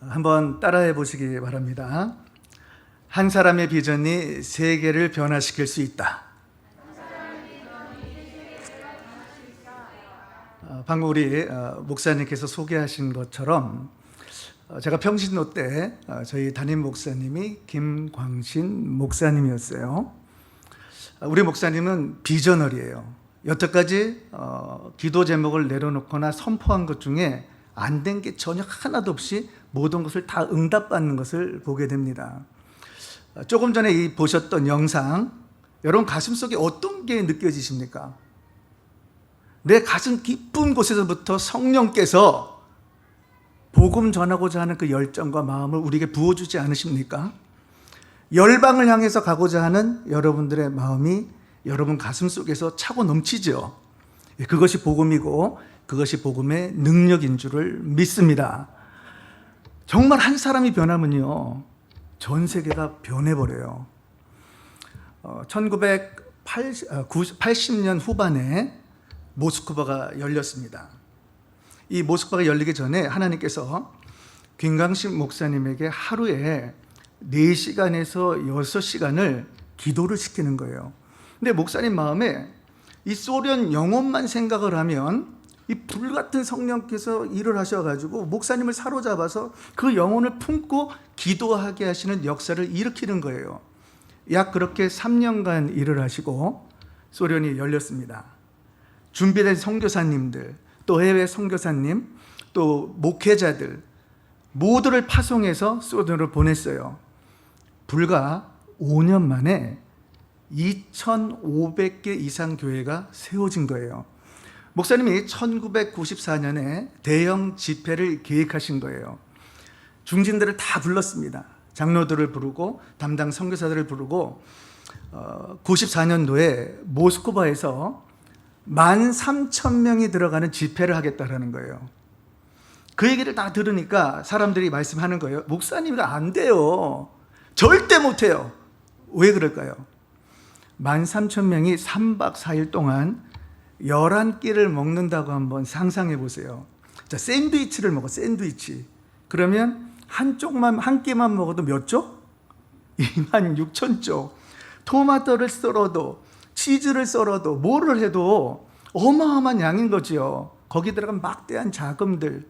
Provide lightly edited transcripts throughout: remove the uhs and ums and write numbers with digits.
한번 따라해 보시기 바랍니다. 한 사람의 비전이 세계를 변화시킬 수 있다. 방금 우리 목사님께서 소개하신 것처럼 제가 평신도 때 저희 담임 목사님이 김광신 목사님이었어요. 우리 목사님은 비저널이에요. 여태까지 기도 제목을 내려놓거나 선포한 것 중에 안 된 게 전혀 하나도 없이 모든 것을 다 응답받는 것을 보게 됩니다. 조금 전에 보셨던 영상, 여러분 가슴속에 어떤 게 느껴지십니까? 내 가슴 깊은 곳에서부터 성령께서 복음 전하고자 하는 그 열정과 마음을 우리에게 부어주지 않으십니까? 열방을 향해서 가고자 하는 여러분들의 마음이 여러분 가슴 속에서 차고 넘치죠. 그것이 복음이고 그것이 복음의 능력인 줄을 믿습니다. 정말 한 사람이 변하면요, 전 세계가 변해버려요. 1980년 후반에 모스크바가 열렸습니다. 이 모스크바가 열리기 전에 하나님께서 김광신 목사님에게 하루에 4시간에서 6시간을 기도를 시키는 거예요. 근데 목사님 마음에 이 소련 영혼만 생각을 하면 이 불같은 성령께서 일을 하셔가지고 목사님을 사로잡아서 그 영혼을 품고 기도하게 하시는 역사를 일으키는 거예요. 약 그렇게 3년간 일을 하시고 소련이 열렸습니다. 준비된 선교사님들, 또 해외 선교사님, 또 목회자들 모두를 파송해서 소련으로 보냈어요. 불과 5년 만에 2,500개 이상 교회가 세워진 거예요. 목사님이 1994년에 대형 집회를 계획하신 거예요. 중진들을 다 불렀습니다. 장로들을 부르고 담당 선교사들을 부르고 94년도에 모스크바에서 13,000명이 들어가는 집회를 하겠다라는 거예요. 그 얘기를 다 들으니까 사람들이 말씀하는 거예요. 목사님이가 안 돼요. 절대 못해요. 왜 그럴까요? 13,000명이 3박 4일 동안 11끼를 먹는다고 한번 상상해 보세요. 자, 샌드위치를 먹어, 샌드위치. 그러면 한 끼만 먹어도 몇 쪽? 26,000쪽. 토마토를 썰어도, 치즈를 썰어도, 뭐를 해도 어마어마한 양인 거지요. 거기 들어간 막대한 자금들,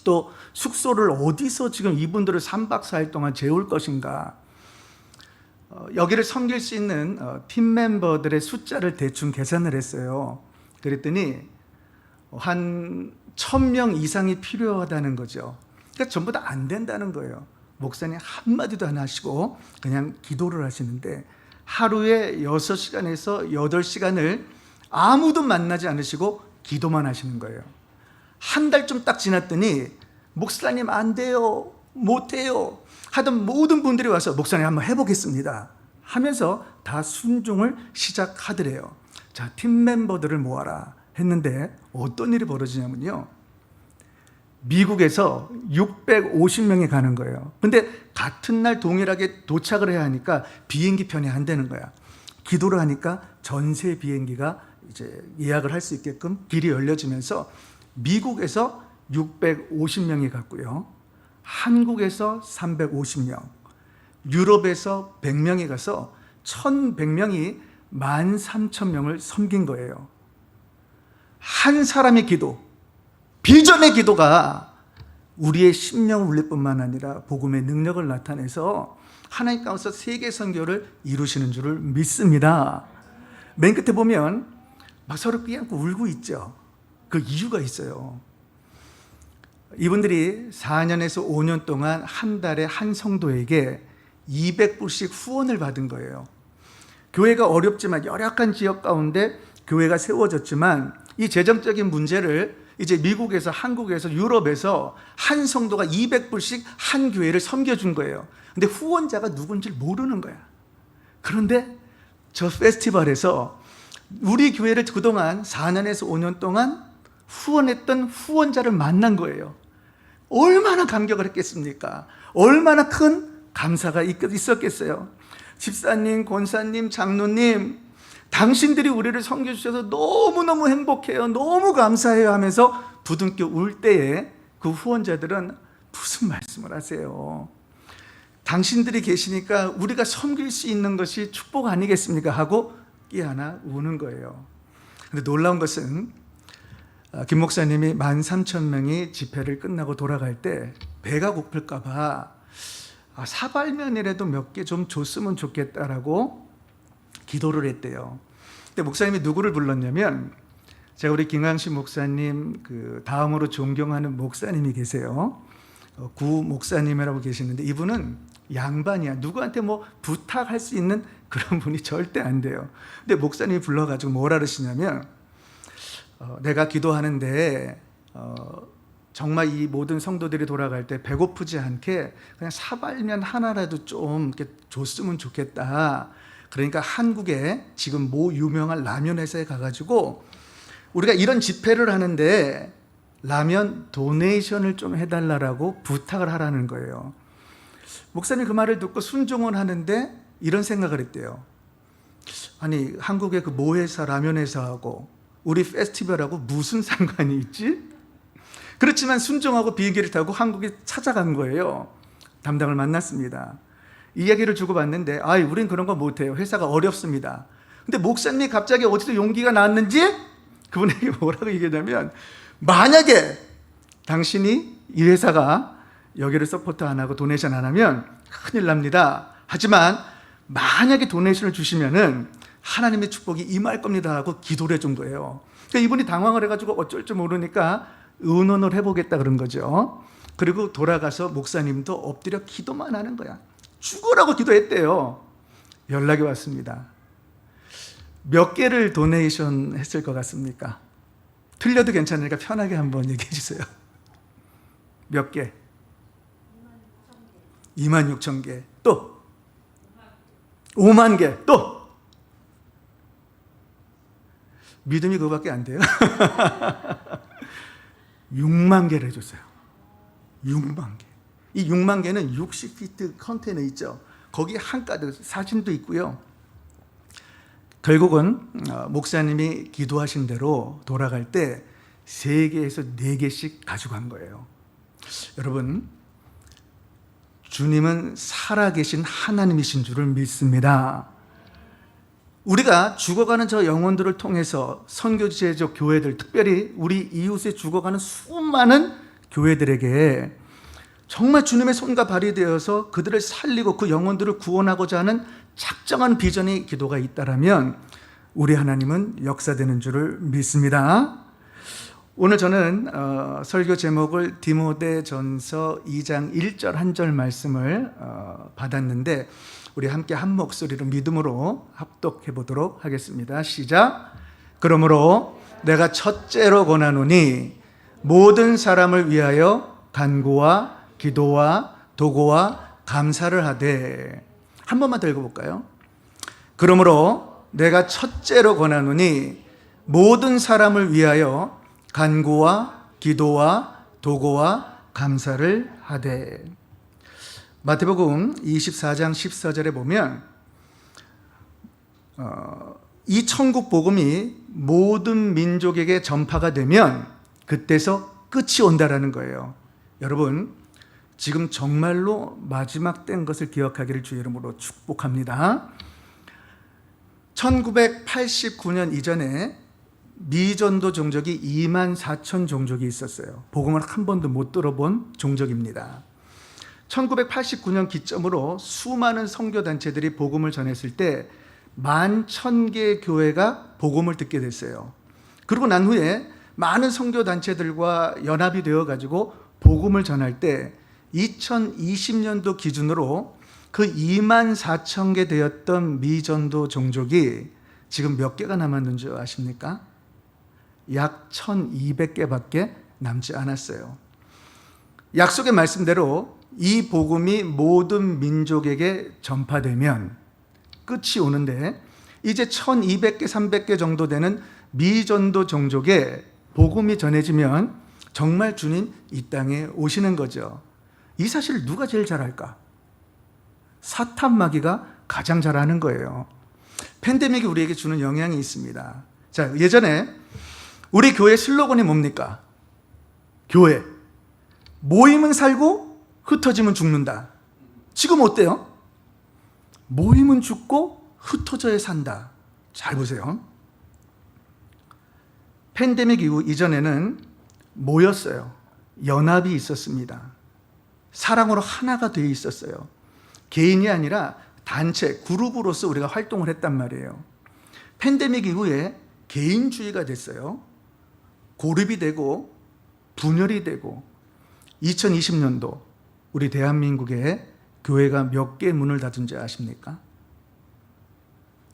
또 숙소를 어디서 지금 이분들을 3박 4일 동안 재울 것인가. 여기를 섬길 수 있는 팀 멤버들의 숫자를 대충 계산을 했어요. 그랬더니 한 1,000명 이상이 필요하다는 거죠. 그러니까 전부 다 안 된다는 거예요. 목사님 한마디도 안 하시고 그냥 기도를 하시는데 하루에 6시간에서 8시간을 아무도 만나지 않으시고 기도만 하시는 거예요. 한 달쯤 딱 지났더니 목사님 안 돼요, 못해요 하던 모든 분들이 와서 목사님 한번 해보겠습니다 하면서 다 순종을 시작하더래요. 자, 팀 멤버들을 모아라 했는데 어떤 일이 벌어지냐면요, 미국에서 650명이 가는 거예요. 근데 같은 날 동일하게 도착을 해야 하니까 비행기 편이 안 되는 거야. 기도를 하니까 전세 비행기가 이제 예약을 할 수 있게끔 길이 열려지면서 미국에서 650명이 갔고요, 한국에서 350명, 유럽에서 100명이 가서 1,100명이 13,000명을 섬긴 거예요. 한 사람의 기도, 비전의 기도가 우리의 심령을 울릴 뿐만 아니라 복음의 능력을 나타내서 하나님 가운데서 세계 선교를 이루시는 줄을 믿습니다. 맨 끝에 보면 막 서로 삐안고 울고 있죠. 그 이유가 있어요. 이분들이 4년에서 5년 동안 한 달에 한 성도에게 200불씩 후원을 받은 거예요. 교회가 어렵지만 열악한 지역 가운데 교회가 세워졌지만 이 재정적인 문제를 이제 미국에서, 한국에서, 유럽에서 한 성도가 200불씩 한 교회를 섬겨준 거예요. 근데 후원자가 누군지 모르는 거야. 그런데 저 페스티벌에서 우리 교회를 그동안 4년에서 5년 동안 후원했던 후원자를 만난 거예요. 얼마나 감격을 했겠습니까? 얼마나 큰 감사가 있었겠어요. 집사님, 권사님, 장로님, 당신들이 우리를 섬겨주셔서 너무너무 행복해요, 너무 감사해요 하면서 부둥켜 울 때에 그 후원자들은 무슨 말씀을 하세요? 당신들이 계시니까 우리가 섬길 수 있는 것이 축복 아니겠습니까? 하고 끼하나 우는 거예요. 근데 놀라운 것은 김 목사님이 13,000명이 집회를 끝나고 돌아갈 때 배가 고플까 봐 사발면이라도 몇 개 좀 줬으면 좋겠다라고 기도를 했대요. 근데 목사님이 누구를 불렀냐면, 제가 우리 김광신 목사님 그 다음으로 존경하는 목사님이 계세요. 구 목사님이라고 계시는데, 이분은 양반이야. 누구한테 뭐 부탁할 수 있는 그런 분이 절대 안 돼요. 근데 목사님이 불러가지고 뭐라 그러시냐면, 내가 기도하는데 정말 이 모든 성도들이 돌아갈 때 배고프지 않게 그냥 사발면 하나라도 좀 이렇게 줬으면 좋겠다. 그러니까 한국에 지금 모 유명한 라면 회사에 가가지고 우리가 이런 집회를 하는데 라면 도네이션을 좀 해달라고 부탁을 하라는 거예요. 목사님 그 말을 듣고 순종은 하는데 이런 생각을 했대요. 아니, 한국의 그 모 회사 라면 회사하고 우리 페스티벌하고 무슨 상관이 있지? 그렇지만 순종하고 비행기를 타고 한국에 찾아간 거예요. 담당을 만났습니다. 이야기를 주고받는데, 우린 그런 거 못해요. 회사가 어렵습니다. 근데 목사님이 갑자기 어디서 용기가 나왔는지 그분에게 뭐라고 얘기하냐면, 만약에 당신이 이 회사가 여기를 서포트 안 하고 도네이션 안 하면 큰일 납니다. 하지만 만약에 도네이션을 주시면은 하나님의 축복이 임할 겁니다 하고 기도를 해준 거예요. 그러니까 이분이 당황을 해가지고 어쩔 줄 모르니까 의논을 해보겠다 그런 거죠. 그리고 돌아가서 목사님도 엎드려 기도만 하는 거야. 죽으라고 기도했대요. 연락이 왔습니다. 몇 개를 도네이션 했을 것 같습니까? 틀려도 괜찮으니까 편하게 한번 얘기해 주세요. 몇 개? 26,000개. 또 5만 개. 또 믿음이 그거밖에 안 돼요. 6만 개를 해줬어요. 6만 개. 이 6만 개는 60피트 컨테이너 있죠. 거기 한가득 사진도 있고요. 결국은 목사님이 기도하신 대로 돌아갈 때 3개에서 4개씩 가져간 거예요. 여러분, 주님은 살아계신 하나님이신 줄을 믿습니다. 우리가 죽어가는 저 영혼들을 통해서 선교제적 교회들, 특별히 우리 이웃에 죽어가는 수많은 교회들에게 정말 주님의 손과 발이 되어서 그들을 살리고 그 영혼들을 구원하고자 하는 작정한 비전의 기도가 있다라면 우리 하나님은 역사되는 줄을 믿습니다. 오늘 저는 설교 제목을 디모데전서 2장 1절 한 절 말씀을 받았는데, 우리 함께 한 목소리로 믿음으로 합독해 보도록 하겠습니다. 시작. 그러므로 내가 첫째로 권하노니 모든 사람을 위하여 간구와 기도와 도고와 감사를 하되. 한 번만 더 읽어볼까요? 그러므로 내가 첫째로 권하노니 모든 사람을 위하여 간구와 기도와 도고와 감사를 하되. 마태복음 24장 14절에 보면 이 천국 복음이 모든 민족에게 전파가 되면 그때서 끝이 온다라는 거예요. 여러분, 지금 정말로 마지막 때인 것을 기억하기를 주의 이름으로 축복합니다. 1989년 이전에 미전도 종족이 24,000 종족이 있었어요. 복음을 한 번도 못 들어본 종족입니다. 1989년 기점으로 수많은 선교단체들이 복음을 전했을 때 11,000개의 교회가 복음을 듣게 됐어요. 그리고 난 후에 많은 선교단체들과 연합이 되어가지고 복음을 전할 때 2020년도 기준으로 그 24,000개 되었던 미전도 종족이 지금 몇 개가 남았는 줄 아십니까? 약 1,200개밖에 남지 않았어요. 약속의 말씀대로 이 복음이 모든 민족에게 전파되면 끝이 오는데, 이제 1,200개, 300개 정도 되는 미전도 종족에 복음이 전해지면 정말 주님 이 땅에 오시는 거죠. 이 사실을 누가 제일 잘할까? 사탄 마귀가 가장 잘하는 거예요. 팬데믹이 우리에게 주는 영향이 있습니다. 자, 예전에 우리 교회 슬로건이 뭡니까? 교회 모임은 살고 흩어지면 죽는다. 지금 어때요? 모이면 죽고 흩어져야 산다. 잘 보세요. 팬데믹 이후 이전에는 모였어요. 연합이 있었습니다. 사랑으로 하나가 되어 있었어요. 개인이 아니라 단체, 그룹으로서 우리가 활동을 했단 말이에요. 팬데믹 이후에 개인주의가 됐어요. 고립이 되고 분열이 되고 2020년도 우리 대한민국에 교회가 몇 개 문을 닫은지 아십니까?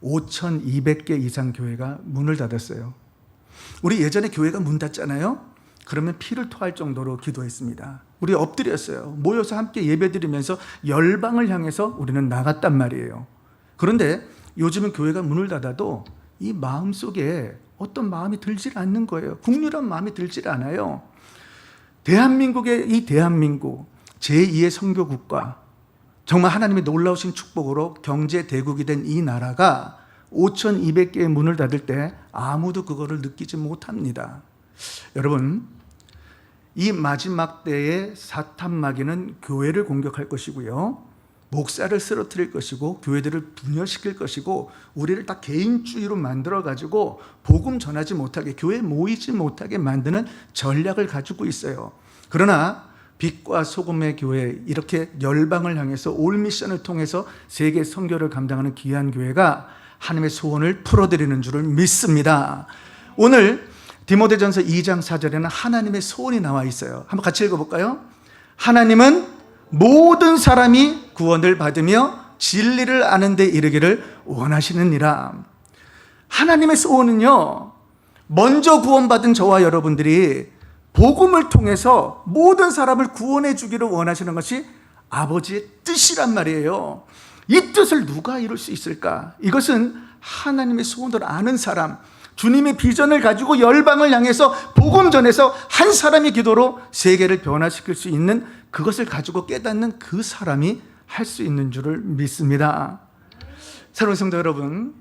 5,200개 이상 교회가 문을 닫았어요. 우리 예전에 교회가 문 닫잖아요. 그러면 피를 토할 정도로 기도했습니다. 우리 엎드렸어요. 모여서 함께 예배드리면서 열방을 향해서 우리는 나갔단 말이에요. 그런데 요즘은 교회가 문을 닫아도 이 마음속에 어떤 마음이 들질 않는 거예요. 국률한 마음이 들질 않아요. 대한민국의 이 대한민국 제2의 선교국가, 정말 하나님의 놀라우신 축복으로 경제 대국이 된 이 나라가 5,200개의 문을 닫을 때 아무도 그거를 느끼지 못합니다. 여러분, 이 마지막 때에 사탄 마귀는 교회를 공격할 것이고요, 목사를 쓰러뜨릴 것이고 교회들을 분열시킬 것이고 우리를 다 개인주의로 만들어가지고 복음 전하지 못하게, 교회에 모이지 못하게 만드는 전략을 가지고 있어요. 그러나 빛과 소금의 교회, 이렇게 열방을 향해서 올 미션을 통해서 세계 선교를 감당하는 귀한 교회가 하나님의 소원을 풀어드리는 줄을 믿습니다. 오늘 디모데전서 2장 4절에는 하나님의 소원이 나와 있어요. 한번 같이 읽어볼까요? 하나님은 모든 사람이 구원을 받으며 진리를 아는 데 이르기를 원하시느니라. 하나님의 소원은요, 먼저 구원받은 저와 여러분들이 복음을 통해서 모든 사람을 구원해 주기를 원하시는 것이 아버지의 뜻이란 말이에요. 이 뜻을 누가 이룰 수 있을까? 이것은 하나님의 소원을 아는 사람, 주님의 비전을 가지고 열방을 향해서 복음 전해서 한 사람의 기도로 세계를 변화시킬 수 있는, 그것을 가지고 깨닫는 그 사람이 할 수 있는 줄을 믿습니다. 사랑하는 성도 여러분,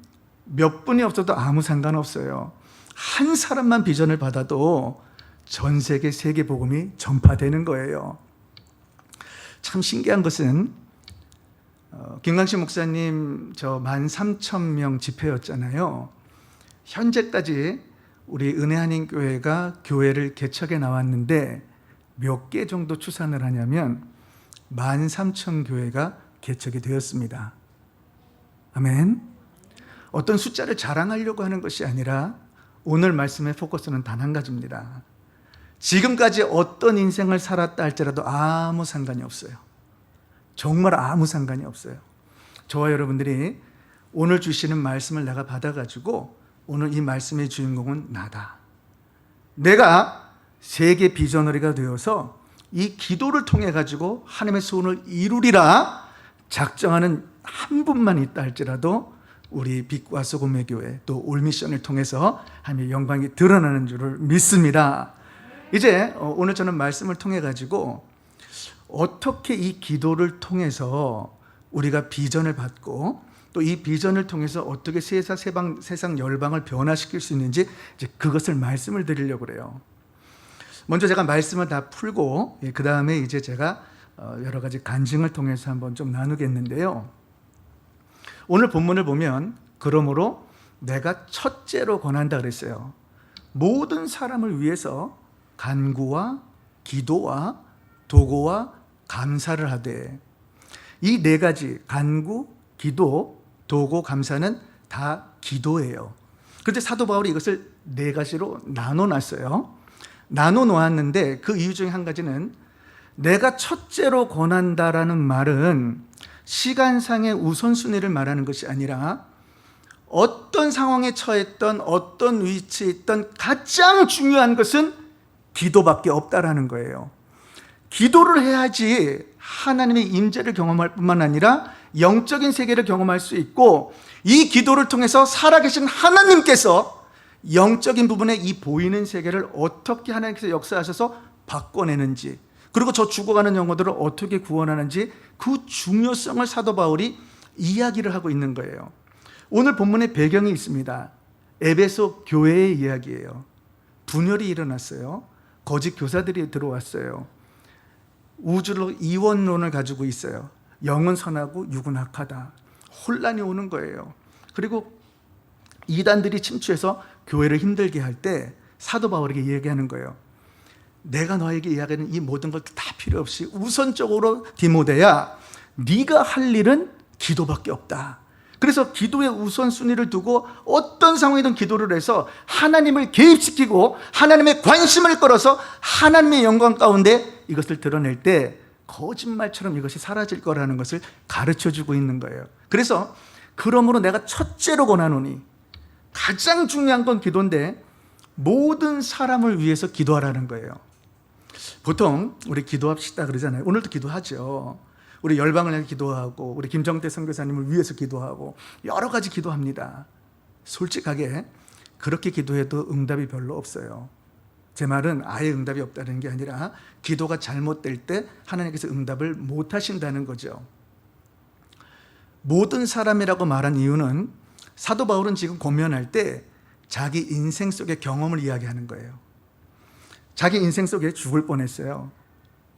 몇 분이 없어도 아무 상관없어요. 한 사람만 비전을 받아도 전 세계 세계 복음이 전파되는 거예요. 참 신기한 것은 김광신 목사님 저 13,000명 집회였잖아요. 현재까지 우리 은혜한인교회가 교회를 개척해 나왔는데 몇 개 정도 추산을 하냐면 13,000교회가 개척이 되었습니다. 아멘. 어떤 숫자를 자랑하려고 하는 것이 아니라 오늘 말씀의 포커스는 단 한 가지입니다. 지금까지 어떤 인생을 살았다 할지라도 아무 상관이 없어요. 정말 아무 상관이 없어요. 저와 여러분들이 오늘 주시는 말씀을 내가 받아가지고 오늘 이 말씀의 주인공은 나다. 내가 세계 비전어리가 되어서 이 기도를 통해 가지고 하나님의 소원을 이루리라 작정하는 한 분만 있다 할지라도 우리 빛과 소금의 교회 또 올미션을 통해서 하나님의 영광이 드러나는 줄을 믿습니다. 이제 오늘 저는 말씀을 통해 가지고 어떻게 이 기도를 통해서 우리가 비전을 받고 또 이 비전을 통해서 어떻게 세상 열방을 변화시킬 수 있는지 이제 그것을 말씀을 드리려고 그래요. 먼저 제가 말씀을 다 풀고 그 다음에 이제 제가 여러 가지 간증을 통해서 한번 좀 나누겠는데요. 오늘 본문을 보면 그러므로 내가 첫째로 권한다 그랬어요. 모든 사람을 위해서 간구와 기도와 도고와 감사를 하되, 이 네 가지 간구, 기도, 도고, 감사는 다 기도예요. 그런데 사도 바울이 이것을 네 가지로 나눠놨어요. 나눠놓았는데 그 이유 중에 한 가지는 내가 첫째로 권한다라는 말은 시간상의 우선순위를 말하는 것이 아니라 어떤 상황에 처했던 어떤 위치에 있던 가장 중요한 것은 기도밖에 없다라는 거예요. 기도를 해야지 하나님의 임재를 경험할 뿐만 아니라 영적인 세계를 경험할 수 있고, 이 기도를 통해서 살아계신 하나님께서 영적인 부분에 이 보이는 세계를 어떻게 하나님께서 역사하셔서 바꿔내는지, 그리고 저 죽어가는 영혼들을 어떻게 구원하는지 그 중요성을 사도 바울이 이야기를 하고 있는 거예요. 오늘 본문에 배경이 있습니다. 에베소 교회의 이야기예요. 분열이 일어났어요. 거짓 교사들이 들어왔어요. 우주로 이원론을 가지고 있어요. 영은 선하고 육은 악하다. 혼란이 오는 거예요. 그리고 이단들이 침투해서 교회를 힘들게 할 때 사도 바울에게 얘기하는 거예요. 내가 너에게 이야기하는 이 모든 것 다 필요 없이 우선적으로 디모데야, 네가 할 일은 기도밖에 없다. 그래서 기도의 우선순위를 두고 어떤 상황이든 기도를 해서 하나님을 개입시키고 하나님의 관심을 끌어서 하나님의 영광 가운데 이것을 드러낼 때 거짓말처럼 이것이 사라질 거라는 것을 가르쳐주고 있는 거예요. 그래서 그러므로 내가 첫째로 권하노니, 가장 중요한 건 기도인데 모든 사람을 위해서 기도하라는 거예요. 보통 우리 기도합시다 그러잖아요. 오늘도 기도하죠. 우리 열방을 향해 기도하고 우리 김정태 선교사님을 위해서 기도하고 여러 가지 기도합니다. 솔직하게 그렇게 기도해도 응답이 별로 없어요. 제 말은 아예 응답이 없다는 게 아니라 기도가 잘못될 때 하나님께서 응답을 못 하신다는 거죠. 모든 사람이라고 말한 이유는 사도 바울은 지금 고면할 때 자기 인생 속의 경험을 이야기하는 거예요. 자기 인생 속에 죽을 뻔했어요.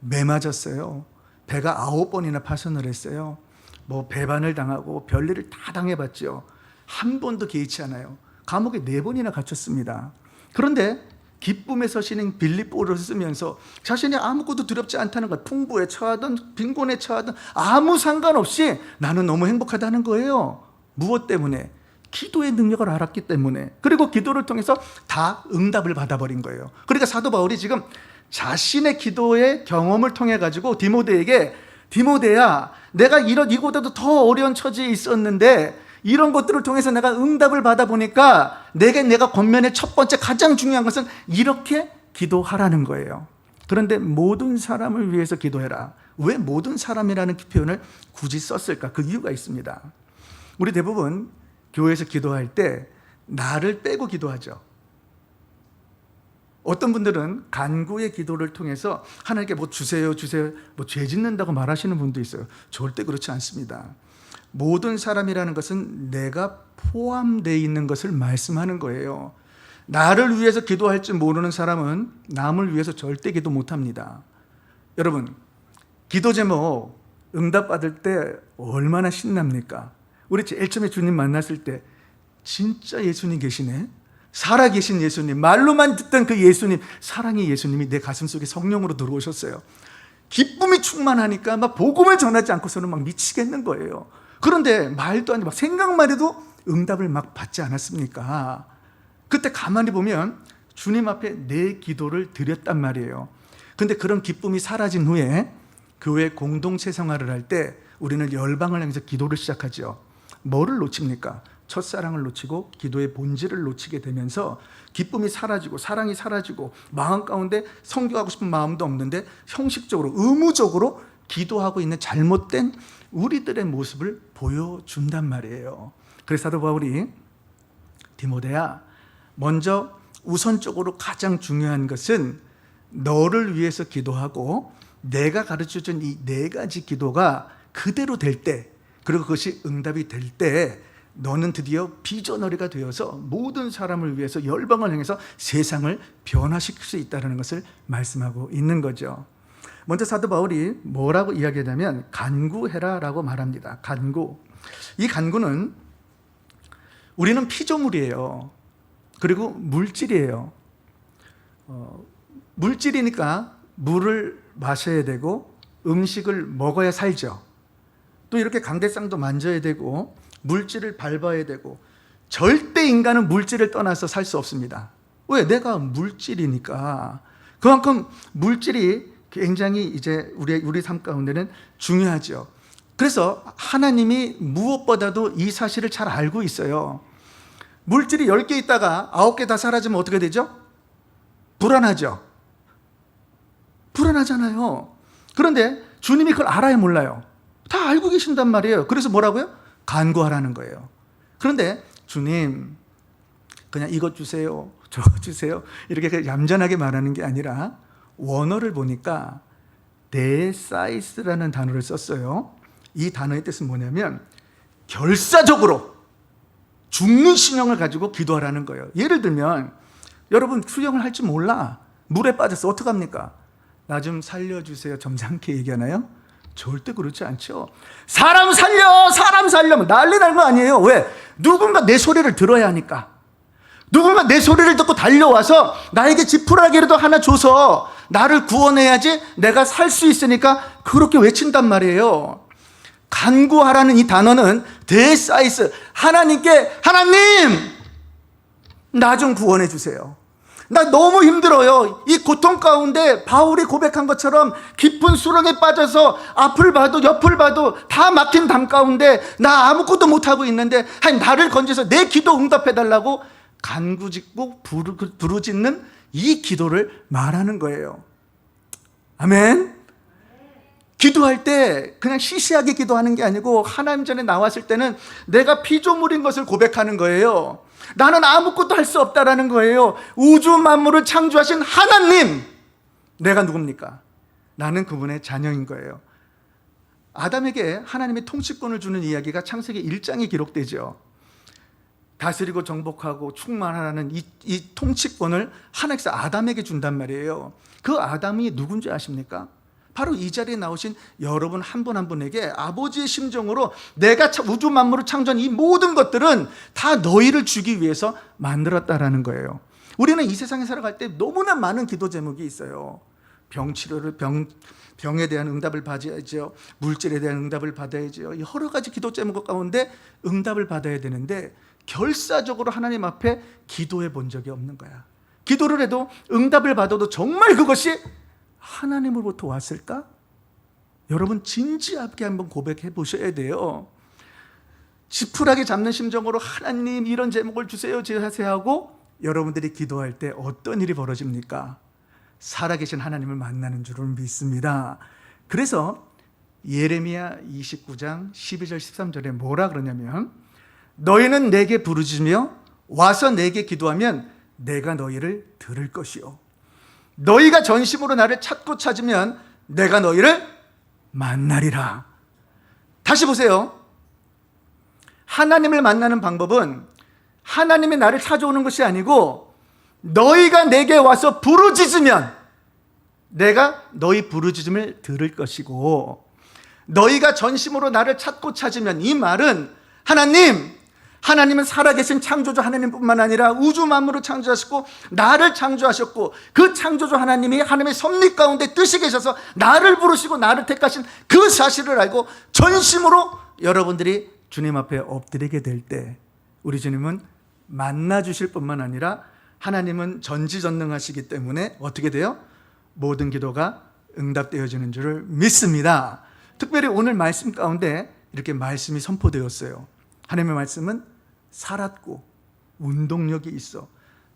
매 맞았어요. 배가 9번이나 파손을 했어요. 뭐 배반을 당하고 별일을 다 당해봤죠. 한 번도 개의치 않아요. 감옥에 4번이나 갇혔습니다. 그런데 기쁨의 서신인 빌립보를 쓰면서 자신이 아무것도 두렵지 않다는 것, 풍부에 처하든 빈곤에 처하든 아무 상관없이 나는 너무 행복하다는 거예요. 무엇 때문에? 기도의 능력을 알았기 때문에. 그리고 기도를 통해서 다 응답을 받아버린 거예요. 그러니까 사도 바울이 지금 자신의 기도의 경험을 통해 가지고 디모데에게, 디모데야, 내가 이보다도 더 어려운 처지에 있었는데 이런 것들을 통해서 내가 응답을 받아보니까 내가 권면의 첫 번째 가장 중요한 것은 이렇게 기도하라는 거예요. 그런데 모든 사람을 위해서 기도해라. 왜 모든 사람이라는 표현을 굳이 썼을까? 그 이유가 있습니다. 우리 대부분 교회에서 기도할 때 나를 빼고 기도하죠. 어떤 분들은 간구의 기도를 통해서 하나님께 뭐 주세요 뭐 죄 짓는다고 말하시는 분도 있어요. 절대 그렇지 않습니다. 모든 사람이라는 것은 내가 포함되어 있는 것을 말씀하는 거예요. 나를 위해서 기도할 줄 모르는 사람은 남을 위해서 절대 기도 못합니다. 여러분, 기도 제목 응답받을 때 얼마나 신납니까? 우리 제일 처음에 주님 만났을 때 진짜 예수님 계시네, 살아계신 예수님, 말로만 듣던 그 예수님, 사랑의 예수님이 내 가슴속에 성령으로 들어오셨어요. 기쁨이 충만하니까 막 복음을 전하지 않고서는 막 미치겠는 거예요. 그런데 말도 안 돼, 막 생각만 해도 응답을 막 받지 않았습니까? 그때 가만히 보면 주님 앞에 내 기도를 드렸단 말이에요. 근데 그런 기쁨이 사라진 후에 교회 공동체 생활을 할 때 우리는 열방을 향해서 기도를 시작하죠. 뭐를 놓칩니까? 첫사랑을 놓치고 기도의 본질을 놓치게 되면서 기쁨이 사라지고 사랑이 사라지고 마음 가운데 성교하고 싶은 마음도 없는데 형식적으로 의무적으로 기도하고 있는 잘못된 우리들의 모습을 보여준단 말이에요. 그래서 사도 바울이 디모데야, 먼저 우선적으로 가장 중요한 것은 너를 위해서 기도하고 내가 가르쳐준 이 4가지 기도가 그대로 될 때, 그리고 그것이 응답이 될 때 너는 드디어 비전어리가 되어서 모든 사람을 위해서 열방을 향해서 세상을 변화시킬 수 있다는 것을 말씀하고 있는 거죠. 먼저 사도 바울이 뭐라고 이야기하냐면 간구해라라고 말합니다. 간구. 이 간구는 우리는 피조물이에요. 그리고 물질이에요. 물질이니까 물을 마셔야 되고 음식을 먹어야 살죠. 또 이렇게 강대상도 만져야 되고 물질을 밟아야 되고, 절대 인간은 물질을 떠나서 살 수 없습니다. 왜? 내가 물질이니까. 그만큼 물질이 굉장히 이제 우리 삶 가운데는 중요하죠. 그래서 하나님이 무엇보다도 이 사실을 잘 알고 있어요. 물질이 10개 있다가 9개 다 사라지면 어떻게 되죠? 불안하죠. 불안하잖아요. 그런데 주님이 그걸 알아요, 몰라요? 다 알고 계신단 말이에요. 그래서 뭐라고요? 간구하라는 거예요. 그런데 주님, 그냥 이것 주세요, 저것 주세요, 이렇게 얌전하게 말하는 게 아니라 원어를 보니까 데사이스라는 단어를 썼어요. 이 단어의 뜻은 뭐냐면 결사적으로 죽는 신용을 가지고 기도하라는 거예요. 예를 들면 여러분 수영을 할 줄 몰라, 물에 빠져서 어떡합니까? 나 좀 살려주세요 점잖게 얘기하나요? 절대 그렇지 않죠. 사람 살려 사람 살려면 난리 날 거 아니에요. 왜? 누군가 내 소리를 들어야 하니까. 누군가 내 소리를 듣고 달려와서 나에게 지푸라기라도 하나 줘서 나를 구원해야지 내가 살 수 있으니까 그렇게 외친단 말이에요. 간구하라는 이 단어는 데사이스, 하나님께 하나님 나 좀 구원해 주세요. 나 너무 힘들어요. 이 고통 가운데 바울이 고백한 것처럼 깊은 수렁에 빠져서 앞을 봐도 옆을 봐도 다 막힌 담 가운데 나 아무것도 못하고 있는데 나를 건져서 내 기도 응답해 달라고 간구짓고 부르짖는 이 기도를 말하는 거예요. 아멘. 기도할 때 그냥 시시하게 기도하는 게 아니고 하나님 전에 나왔을 때는 내가 피조물인 것을 고백하는 거예요. 나는 아무것도 할 수 없다라는 거예요. 우주 만물을 창조하신 하나님, 내가 누굽니까? 나는 그분의 자녀인 거예요. 아담에게 하나님의 통치권을 주는 이야기가 창세기 1장에 기록되죠. 다스리고 정복하고 충만하라는 이 통치권을 하나님께서 아담에게 준단 말이에요. 그 아담이 누군지 아십니까? 바로 이 자리에 나오신 여러분 한 분 한 분에게 아버지의 심정으로 내가 우주 만물을 창조한 이 모든 것들은 다 너희를 주기 위해서 만들었다라는 거예요. 우리는 이 세상에 살아갈 때 너무나 많은 기도 제목이 있어요. 병치료를 병에 대한 응답을 받아야죠. 물질에 대한 응답을 받아야죠. 여러 가지 기도 제목 가운데 응답을 받아야 되는데 결사적으로 하나님 앞에 기도해 본 적이 없는 거야. 기도를 해도 응답을 받아도 정말 그것이 하나님으로부터 왔을까? 여러분 진지하게 한번 고백해 보셔야 돼요. 지푸라기 잡는 심정으로 하나님 이런 제목을 주세요 하세요 하고 여러분들이 기도할 때 어떤 일이 벌어집니까? 살아계신 하나님을 만나는 줄을 믿습니다. 그래서 예레미야 29장 12절 13절에 뭐라 그러냐면 너희는 내게 부르짖으며 와서 내게 기도하면 내가 너희를 들을 것이요 너희가 전심으로 나를 찾고 찾으면 내가 너희를 만나리라. 다시 보세요. 하나님을 만나는 방법은 하나님이 나를 찾아오는 것이 아니고 너희가 내게 와서 부르짖으면 내가 너희 부르짖음을 들을 것이고 너희가 전심으로 나를 찾고 찾으면 이 말은 하나님은 살아계신 창조주 하나님뿐만 아니라 우주 만물을 창조하셨고 나를 창조하셨고 그 창조주 하나님이 하나님의 섭리 가운데 뜻이 계셔서 나를 부르시고 나를 택하신 그 사실을 알고 전심으로 여러분들이 주님 앞에 엎드리게 될 때 우리 주님은 만나 주실 뿐만 아니라 하나님은 전지전능하시기 때문에 어떻게 돼요? 모든 기도가 응답되어지는 줄을 믿습니다. 특별히 오늘 말씀 가운데 이렇게 말씀이 선포되었어요. 하나님의 말씀은 살았고 운동력이 있어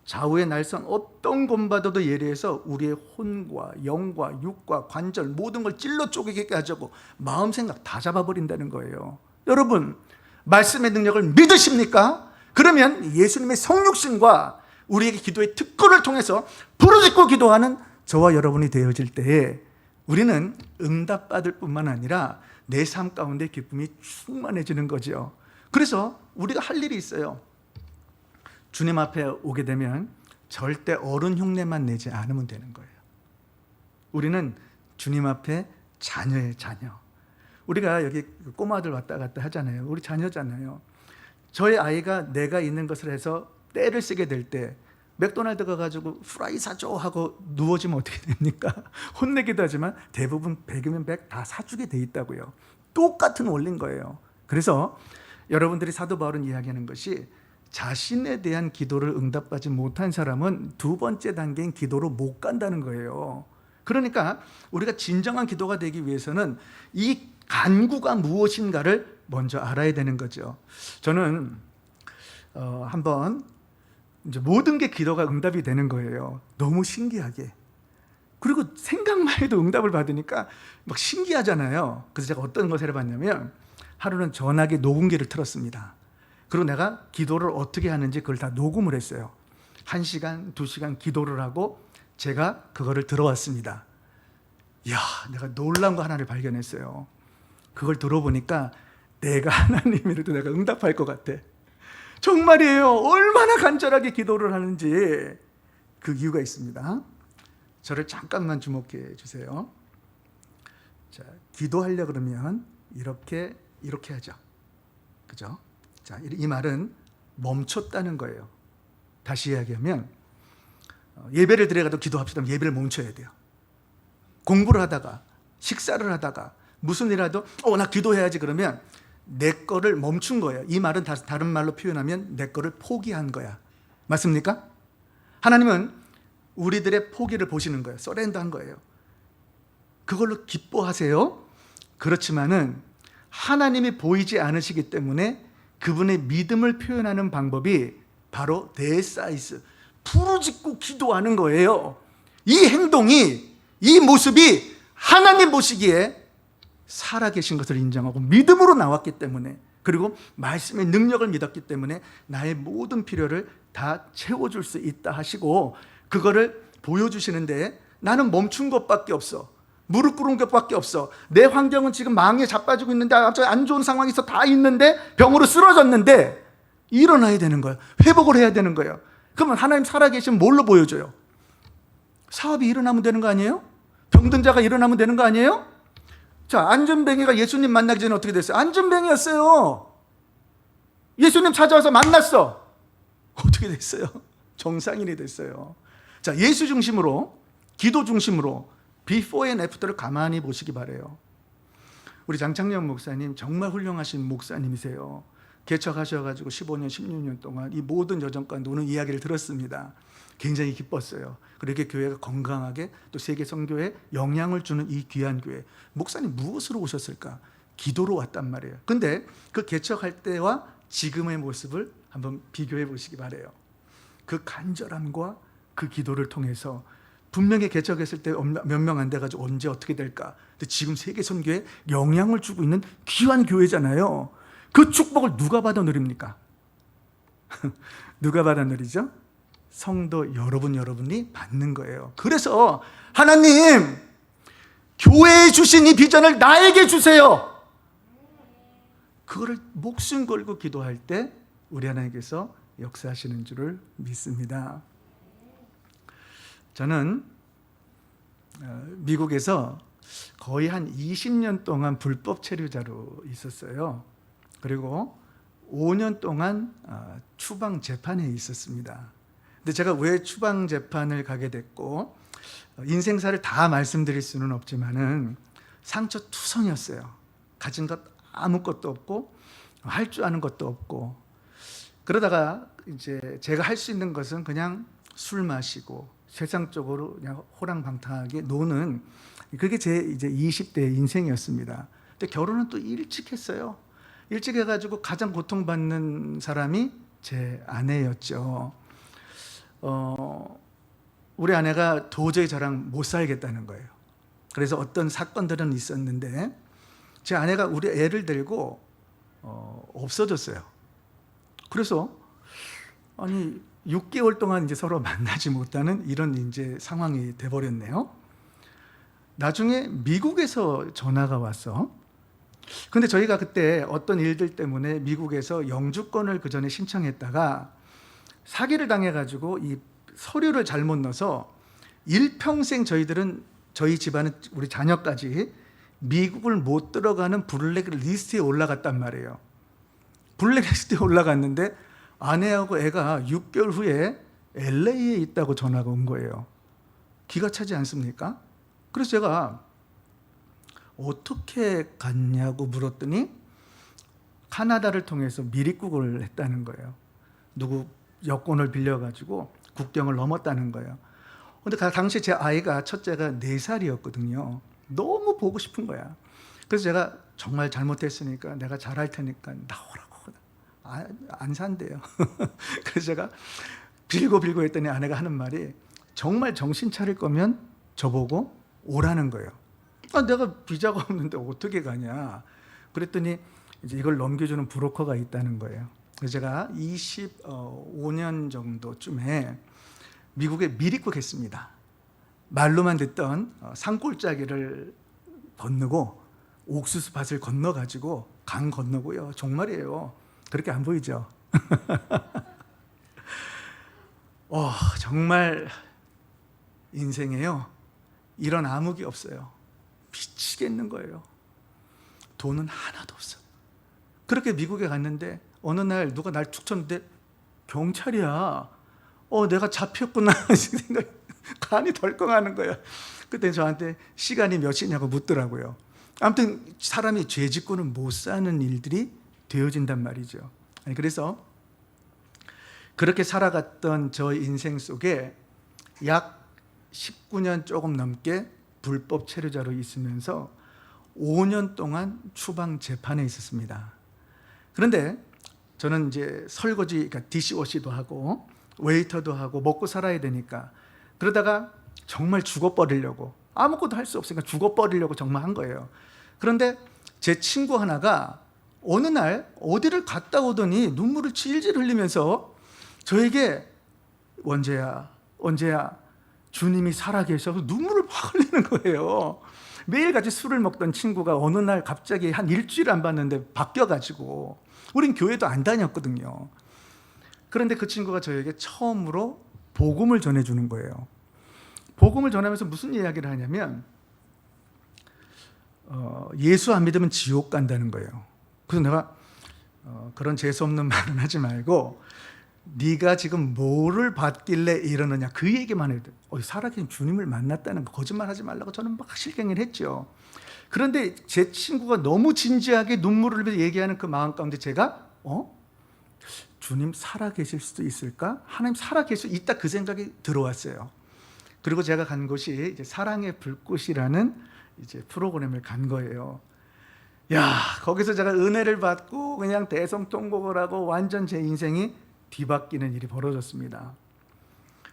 좌우의 날선 어떤 곤바다도 예리해서 우리의 혼과 영과 육과 관절 모든 걸 찔러 쪼개게 하자고 마음 생각 다 잡아버린다는 거예요. 여러분 말씀의 능력을 믿으십니까? 그러면 예수님의 성육신과 우리에게 기도의 특권을 통해서 부르짖고 기도하는 저와 여러분이 되어질 때에 우리는 응답받을 뿐만 아니라 내 삶 가운데 기쁨이 충만해지는 거죠. 그래서 우리가 할 일이 있어요. 주님 앞에 오게 되면 절대 어른 흉내만 내지 않으면 되는 거예요. 우리는 주님 앞에 자녀의 자녀. 우리가 여기 꼬마들 왔다 갔다 하잖아요. 우리 자녀잖아요. 저희 아이가 내가 있는 것을 해서 떼를 쓰게 될 때 맥도날드 가가지고 프라이 사줘 하고 누워지면 어떻게 됩니까? 혼내기도 하지만 대부분 100이면 100 다 사주게 돼 있다고요. 똑같은 원리인 거예요. 그래서 여러분들이 사도 바울은 이야기하는 것이 자신에 대한 기도를 응답받지 못한 사람은 두 번째 단계인 기도로 못 간다는 거예요. 그러니까 우리가 진정한 기도가 되기 위해서는 이 간구가 무엇인가를 먼저 알아야 되는 거죠. 저는 한번 이제 모든 게 기도가 응답이 되는 거예요. 너무 신기하게. 그리고 생각만 해도 응답을 받으니까 막 신기하잖아요. 그래서 제가 어떤 것을 해봤냐면 하루는 전화기 녹음기를 틀었습니다. 그리고 내가 기도를 어떻게 하는지 그걸 다 녹음을 했어요. 1시간, 2시간 기도를 하고 제가 그거를 들어왔습니다. 이야, 내가 놀라운 거 하나를 발견했어요. 그걸 들어보니까 내가 하나님이라도 내가 응답할 것 같아. 정말이에요. 얼마나 간절하게 기도를 하는지 그 이유가 있습니다. 저를 잠깐만 주목해 주세요. 자, 기도하려 그러면 이렇게 하죠. 그죠? 자, 이 말은 멈췄다는 거예요. 다시 이야기하면 예배를 드려가도 기도합시다. 예배를 멈춰야 돼요. 공부를 하다가 식사를 하다가 무슨 일이라도 나 기도해야지 그러면 내 거를 멈춘 거예요. 이 말은 다른 말로 표현하면 내 거를 포기한 거야. 맞습니까? 하나님은 우리들의 포기를 보시는 거예요. 서렌더한 거예요. 그걸로 기뻐하세요. 그렇지만은 하나님이 보이지 않으시기 때문에 그분의 믿음을 표현하는 방법이 바로 데사이스, 부르짖고 기도하는 거예요. 이 행동이, 이 모습이 하나님 보시기에 살아계신 것을 인정하고 믿음으로 나왔기 때문에, 그리고 말씀의 능력을 믿었기 때문에 나의 모든 필요를 다 채워줄 수 있다 하시고 그거를 보여주시는데, 나는 멈춘 것밖에 없어. 무릎 꿇은 것밖에 없어. 내 환경은 지금 망에 자빠지고 있는데, 안 좋은 상황에서 다 있는데, 병으로 쓰러졌는데 일어나야 되는 거예요. 회복을 해야 되는 거예요. 그러면 하나님 살아계시면 뭘로 보여줘요? 사업이 일어나면 되는 거 아니에요? 병든 자가 일어나면 되는 거 아니에요? 자, 안전뱅이가 예수님 만나기 전에 어떻게 됐어요? 안전뱅이였어요. 예수님 찾아와서 만났어. 어떻게 됐어요? 정상인이 됐어요. 자, 예수 중심으로, 기도 중심으로 비포 앤 애프터를 가만히 보시기 바라요. 우리 장창영 목사님 정말 훌륭하신 목사님이세요. 개척하셔가지고 15년, 16년 동안 이 모든 여정과 노는 이야기를 들었습니다. 굉장히 기뻤어요. 그렇게 교회가 건강하게 또 세계 선교에 영향을 주는 이 귀한 교회, 목사님 무엇으로 오셨을까? 기도로 왔단 말이에요. 근데 그 개척할 때와 지금의 모습을 한번 비교해 보시기 바라요. 그 간절함과 그 기도를 통해서 분명히 개척했을 때 몇 명 안 돼가지고 언제 어떻게 될까? 근데 지금 세계 선교에 영향을 주고 있는 귀한 교회잖아요. 그 축복을 누가 받아 누립니까? 누가 받아 누리죠? 성도 여러분이 받는 거예요. 그래서 하나님, 교회에 주신 이 비전을 나에게 주세요. 그거를 목숨 걸고 기도할 때 우리 하나님께서 역사하시는 줄을 믿습니다. 저는 미국에서 거의 한 20년 동안 불법 체류자로 있었어요. 그리고 5년 동안 추방 재판에 있었습니다. 근데 제가 왜 추방 재판을 가게 됐고, 인생사를 다 말씀드릴 수는 없지만은 상처투성이었어요. 가진 것 아무것도 없고 할 줄 아는 것도 없고, 그러다가 이제 제가 할 수 있는 것은 그냥 술 마시고 세상적으로 그냥 호랑방탕하게 노는, 그게 제 이제 20대 인생이었습니다. 근데 결혼은 또 일찍 했어요. 일찍 해가지고 가장 고통받는 사람이 제 아내였죠. 우리 아내가 도저히 저랑 못 살겠다는 거예요. 그래서 어떤 사건들은 있었는데 제 아내가 우리 애를 데리고 없어졌어요. 그래서 6개월 동안 이제 서로 만나지 못하는 이런 이제 상황이 돼버렸네요. 나중에 미국에서 전화가 왔어. 근데 저희가 그때 어떤 일들 때문에 미국에서 영주권을 그 전에 신청했다가 사기를 당해가지고 이 서류를 잘못 넣어서 일평생 저희 집안은 우리 자녀까지 미국을 못 들어가는 블랙리스트에 올라갔단 말이에요. 블랙리스트에 올라갔는데 아내하고 애가 6개월 후에 LA에 있다고 전화가 온 거예요. 기가 차지 않습니까? 그래서 제가 어떻게 갔냐고 물었더니 카나다를 통해서 미립국을 했다는 거예요. 누구 여권을 빌려가지고 국경을 넘었다는 거예요. 근데 당시 제 아이가, 첫째가 4살이었거든요. 너무 보고 싶은 거야. 그래서 제가 정말 잘못했으니까 내가 잘할 테니까 나오라고. 안 산대요. 그래서 제가 빌고 했더니 아내가 하는 말이, 정말 정신 차릴 거면 저보고 오라는 거예요. 내가 비자가 없는데 어떻게 가냐. 그랬더니 이제 이걸 넘겨주는 브로커가 있다는 거예요. 그래서 제가 25년 정도쯤에 미국에 미립국했습니다. 말로만 듣던 산골짜기를 건너고 옥수수밭을 건너가지고 강 건너고요. 정말이에요. 그렇게 안 보이죠? 정말 인생에요. 이런 암흑이 없어요. 미치겠는 거예요. 돈은 하나도 없어. 그렇게 미국에 갔는데 어느 날 누가 날 툭 쳤는데 경찰이야. 내가 잡혔구나 생각 간이 덜컹하는 거야. 그때 저한테 시간이 몇이냐고 묻더라고요. 아무튼 사람이 죄 짓고는 못 사는 일들이 되어진단 말이죠. 그래서 그렇게 살아갔던 저 인생 속에 약 19년 조금 넘게 불법 체류자로 있으면서 5년 동안 추방 재판에 있었습니다. 그런데 저는 이제 설거지, 그러니까 디시워시도 하고 웨이터도 하고 먹고 살아야 되니까 그러다가 정말 죽어버리려고, 아무것도 할 수 없으니까 죽어버리려고 정말 한 거예요. 그런데 제 친구 하나가 어느 날 어디를 갔다 오더니 눈물을 질질 흘리면서 저에게 원재야 주님이 살아계셔서 눈물을 막 흘리는 거예요. 매일같이 술을 먹던 친구가 어느 날 갑자기 한 일주일 안 봤는데 바뀌어가지고, 우린 교회도 안 다녔거든요. 그런데 그 친구가 저에게 처음으로 복음을 전해주는 거예요. 복음을 전하면서 무슨 이야기를 하냐면 예수 안 믿으면 지옥 간다는 거예요. 그래서 내가 그런 재수없는 말은 하지 말고 네가 지금 뭐를 받길래 이러느냐, 그 얘기만 해도 살아계신 주님을 만났다는 거, 거짓말하지 말라고 저는 막 실갱이를 했죠. 그런데 제 친구가 너무 진지하게 눈물을 흘리면서 얘기하는 그 마음 가운데 제가 주님 살아계실 수도 있을까? 하나님 살아계실 수 있다, 그 생각이 들어왔어요. 그리고 제가 간 곳이 이제 사랑의 불꽃이라는 이제 프로그램을 간 거예요. 야, 거기서 제가 은혜를 받고 그냥 대성통곡을 하고 완전 제 인생이 뒤바뀌는 일이 벌어졌습니다.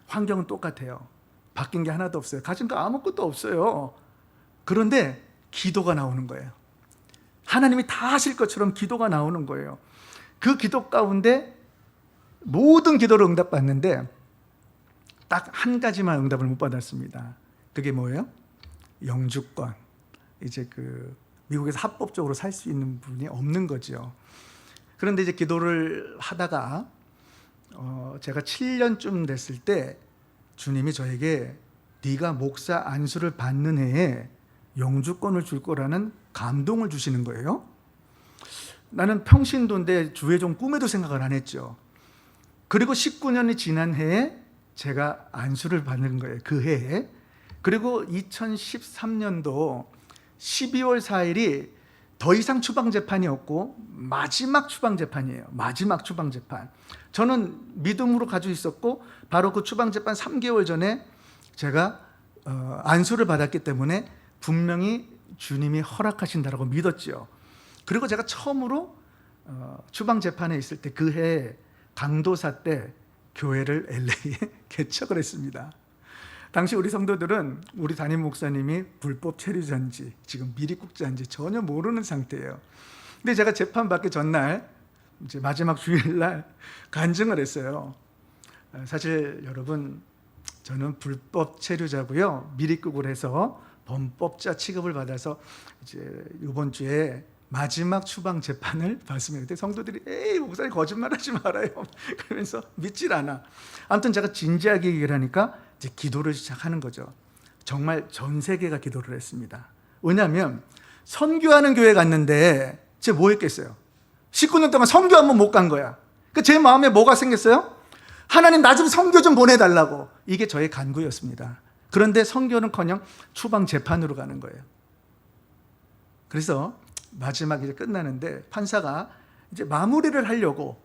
환경은 똑같아요. 바뀐 게 하나도 없어요. 가진 거 아무것도 없어요. 그런데 기도가 나오는 거예요. 하나님이 다 하실 것처럼 기도가 나오는 거예요. 그 기도 가운데 모든 기도를 응답받는데 딱 한 가지만 응답을 못 받았습니다. 그게 뭐예요? 영주권. 이제 그 미국에서 합법적으로 살 수 있는 분이 없는 거죠. 그런데 이제 기도를 하다가 제가 7년쯤 됐을 때 주님이 저에게 네가 목사 안수를 받는 해에 영주권을 줄 거라는 감동을 주시는 거예요. 나는 평신도인데 주에 좀 꿈에도 생각을 안 했죠. 그리고 19년이 지난 해에 제가 안수를 받는 거예요. 그 해에. 그리고 2013년도 12월 4일이 더 이상 추방재판이 없고 마지막 추방재판이에요. 마지막 추방재판. 저는 믿음으로 가지고 있었고 바로 그 추방재판 3개월 전에 제가 안수를 받았기 때문에 분명히 주님이 허락하신다라고 믿었죠. 그리고 제가 처음으로 추방재판에 있을 때 그 해 강도사 때 교회를 LA에 개척을 했습니다. 당시 우리 성도들은 우리 담임 목사님이 불법 체류자인지 지금 미립국자인지 전혀 모르는 상태예요. 근데 제가 재판 받기 전날 이제 마지막 주일날 간증을 했어요. 사실 여러분, 저는 불법 체류자고요. 미립국을 해서 범법자 취급을 받아서 이제 이번 주에 마지막 추방 재판을 받습니다. 그때 성도들이 에이 목사님 거짓말하지 말아요. 그러면서 믿질 않아. 아무튼 제가 진지하게 얘기를 하니까 이제 기도를 시작하는 거죠. 정말 전 세계가 기도를 했습니다. 왜냐하면 선교하는 교회 갔는데 제가 뭐 했겠어요? 19년 동안 선교 한 번 못 간 거야. 그러니까 제 마음에 뭐가 생겼어요? 하나님 나 좀 선교 좀 보내달라고. 이게 저의 간구였습니다. 그런데 선교는커녕 추방 재판으로 가는 거예요. 그래서 마지막 이제 끝나는데 판사가 이제 마무리를 하려고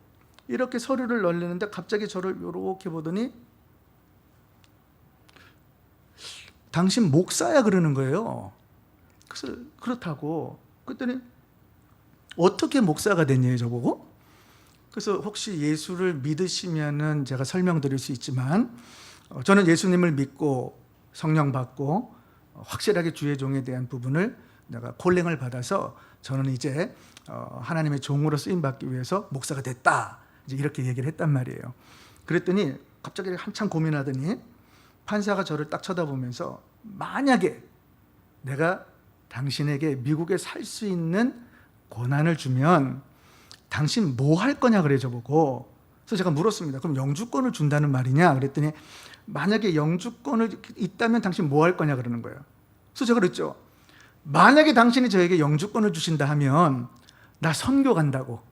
이렇게 서류를 넣으려는데 갑자기 저를 이렇게 보더니 당신 목사야 그러는 거예요. 그래서 그렇다고. 그랬더니 어떻게 목사가 됐냐요 저보고. 그래서 혹시 예수를 믿으시면은 제가 설명드릴 수 있지만 저는 예수님을 믿고 성령 받고 확실하게 주의 종에 대한 부분을 내가 콜링을 받아서 저는 이제 하나님의 종으로 쓰임 받기 위해서 목사가 됐다. 이제 이렇게 얘기를 했단 말이에요. 그랬더니 갑자기 한참 고민하더니 판사가 저를 딱 쳐다보면서 만약에 내가 당신에게 미국에 살 수 있는 권한을 주면 당신 뭐 할 거냐 그래 저보고. 그래서 제가 물었습니다. 그럼 영주권을 준다는 말이냐? 그랬더니 만약에 영주권을 있다면 당신 뭐 할 거냐 그러는 거예요. 그래서 제가 그랬죠. 만약에 당신이 저에게 영주권을 주신다 하면 나 선교 간다고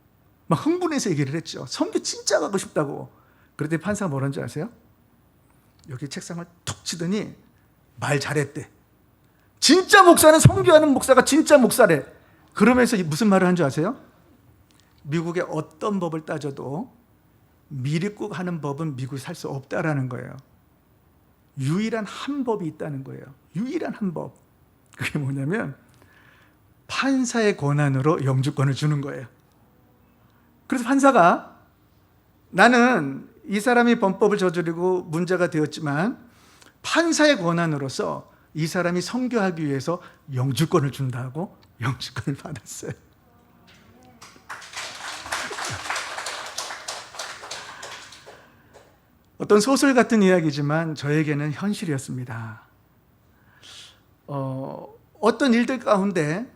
막 흥분해서 얘기를 했죠. 선교 진짜 가고 싶다고. 그랬더니 판사가 뭐라는지 아세요? 여기 책상을 툭 치더니 말 잘했대. 진짜 목사는 선교하는 목사가 진짜 목사래. 그러면서 무슨 말을 한 줄 아세요? 미국의 어떤 법을 따져도 미립국 하는 법은 미국에 살 수 없다라는 거예요. 유일한 한 법이 있다는 거예요. 유일한 한 법. 그게 뭐냐면 판사의 권한으로 영주권을 주는 거예요. 그래서 판사가 나는 이 사람이 범법을 저지르고 문제가 되었지만 판사의 권한으로서 이 사람이 선교하기 위해서 영주권을 준다고 영주권을 받았어요. 어떤 소설 같은 이야기지만 저에게는 현실이었습니다. 어떤 일들 가운데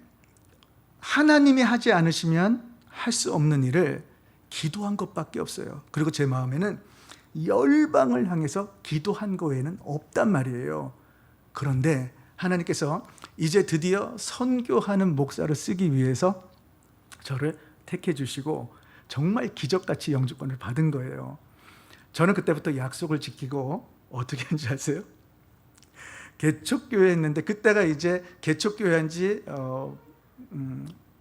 하나님이 하지 않으시면 할 수 없는 일을 기도한 것밖에 없어요. 그리고 제 마음에는 열방을 향해서 기도한 거 외에는 없단 말이에요. 그런데 하나님께서 이제 드디어 선교하는 목사를 쓰기 위해서 저를 택해 주시고 정말 기적같이 영주권을 받은 거예요. 저는 그때부터 약속을 지키고 어떻게 한지 아세요? 개척교회 했는데 그때가 이제 개척교회 한지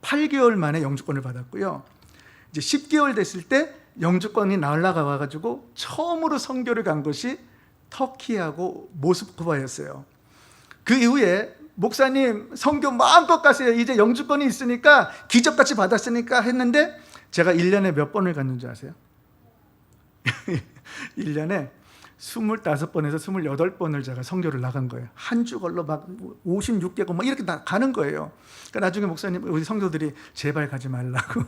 8개월 만에 영주권을 받았고요. 이제 10개월 됐을 때 영주권이 날라가 와가지고 처음으로 선교를 간 것이 터키하고 모스크바였어요. 그 이후에 목사님 선교 마음껏 가세요. 이제 영주권이 있으니까 기적같이 받았으니까 했는데 제가 1년에 몇 번을 갔는지 아세요? 1년에 25번에서 28번을 제가 선교를 나간 거예요. 한 주 걸로 막 56개국 막 이렇게 다 가는 거예요. 그러니까 나중에 목사님, 우리 성도들이 제발 가지 말라고.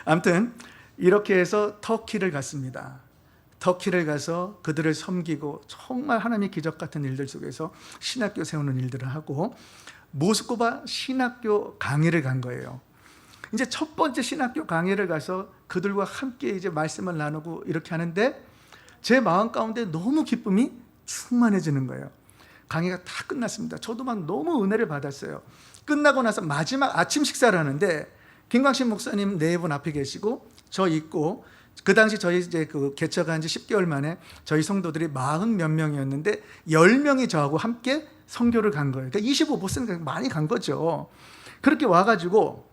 아무튼 이렇게 해서 터키를 갔습니다. 터키를 가서 그들을 섬기고 정말 하나님의 기적 같은 일들 속에서 신학교 세우는 일들을 하고 모스크바 신학교 강의를 간 거예요. 이제 첫 번째 신학교 강의를 가서 그들과 함께 이제 말씀을 나누고 이렇게 하는데 제 마음 가운데 너무 기쁨이 충만해지는 거예요. 강의가 다 끝났습니다. 저도 막 너무 은혜를 받았어요. 끝나고 나서 마지막 아침 식사를 하는데 김광신 목사님 네 분 앞에 계시고 저 있고 그 당시 저희 이제 그 개척한 지 10개월 만에 저희 성도들이 40몇 명이었는데 10명이 저하고 함께 선교를 간 거예요. 그러니까 25% 많이 간 거죠. 그렇게 와가지고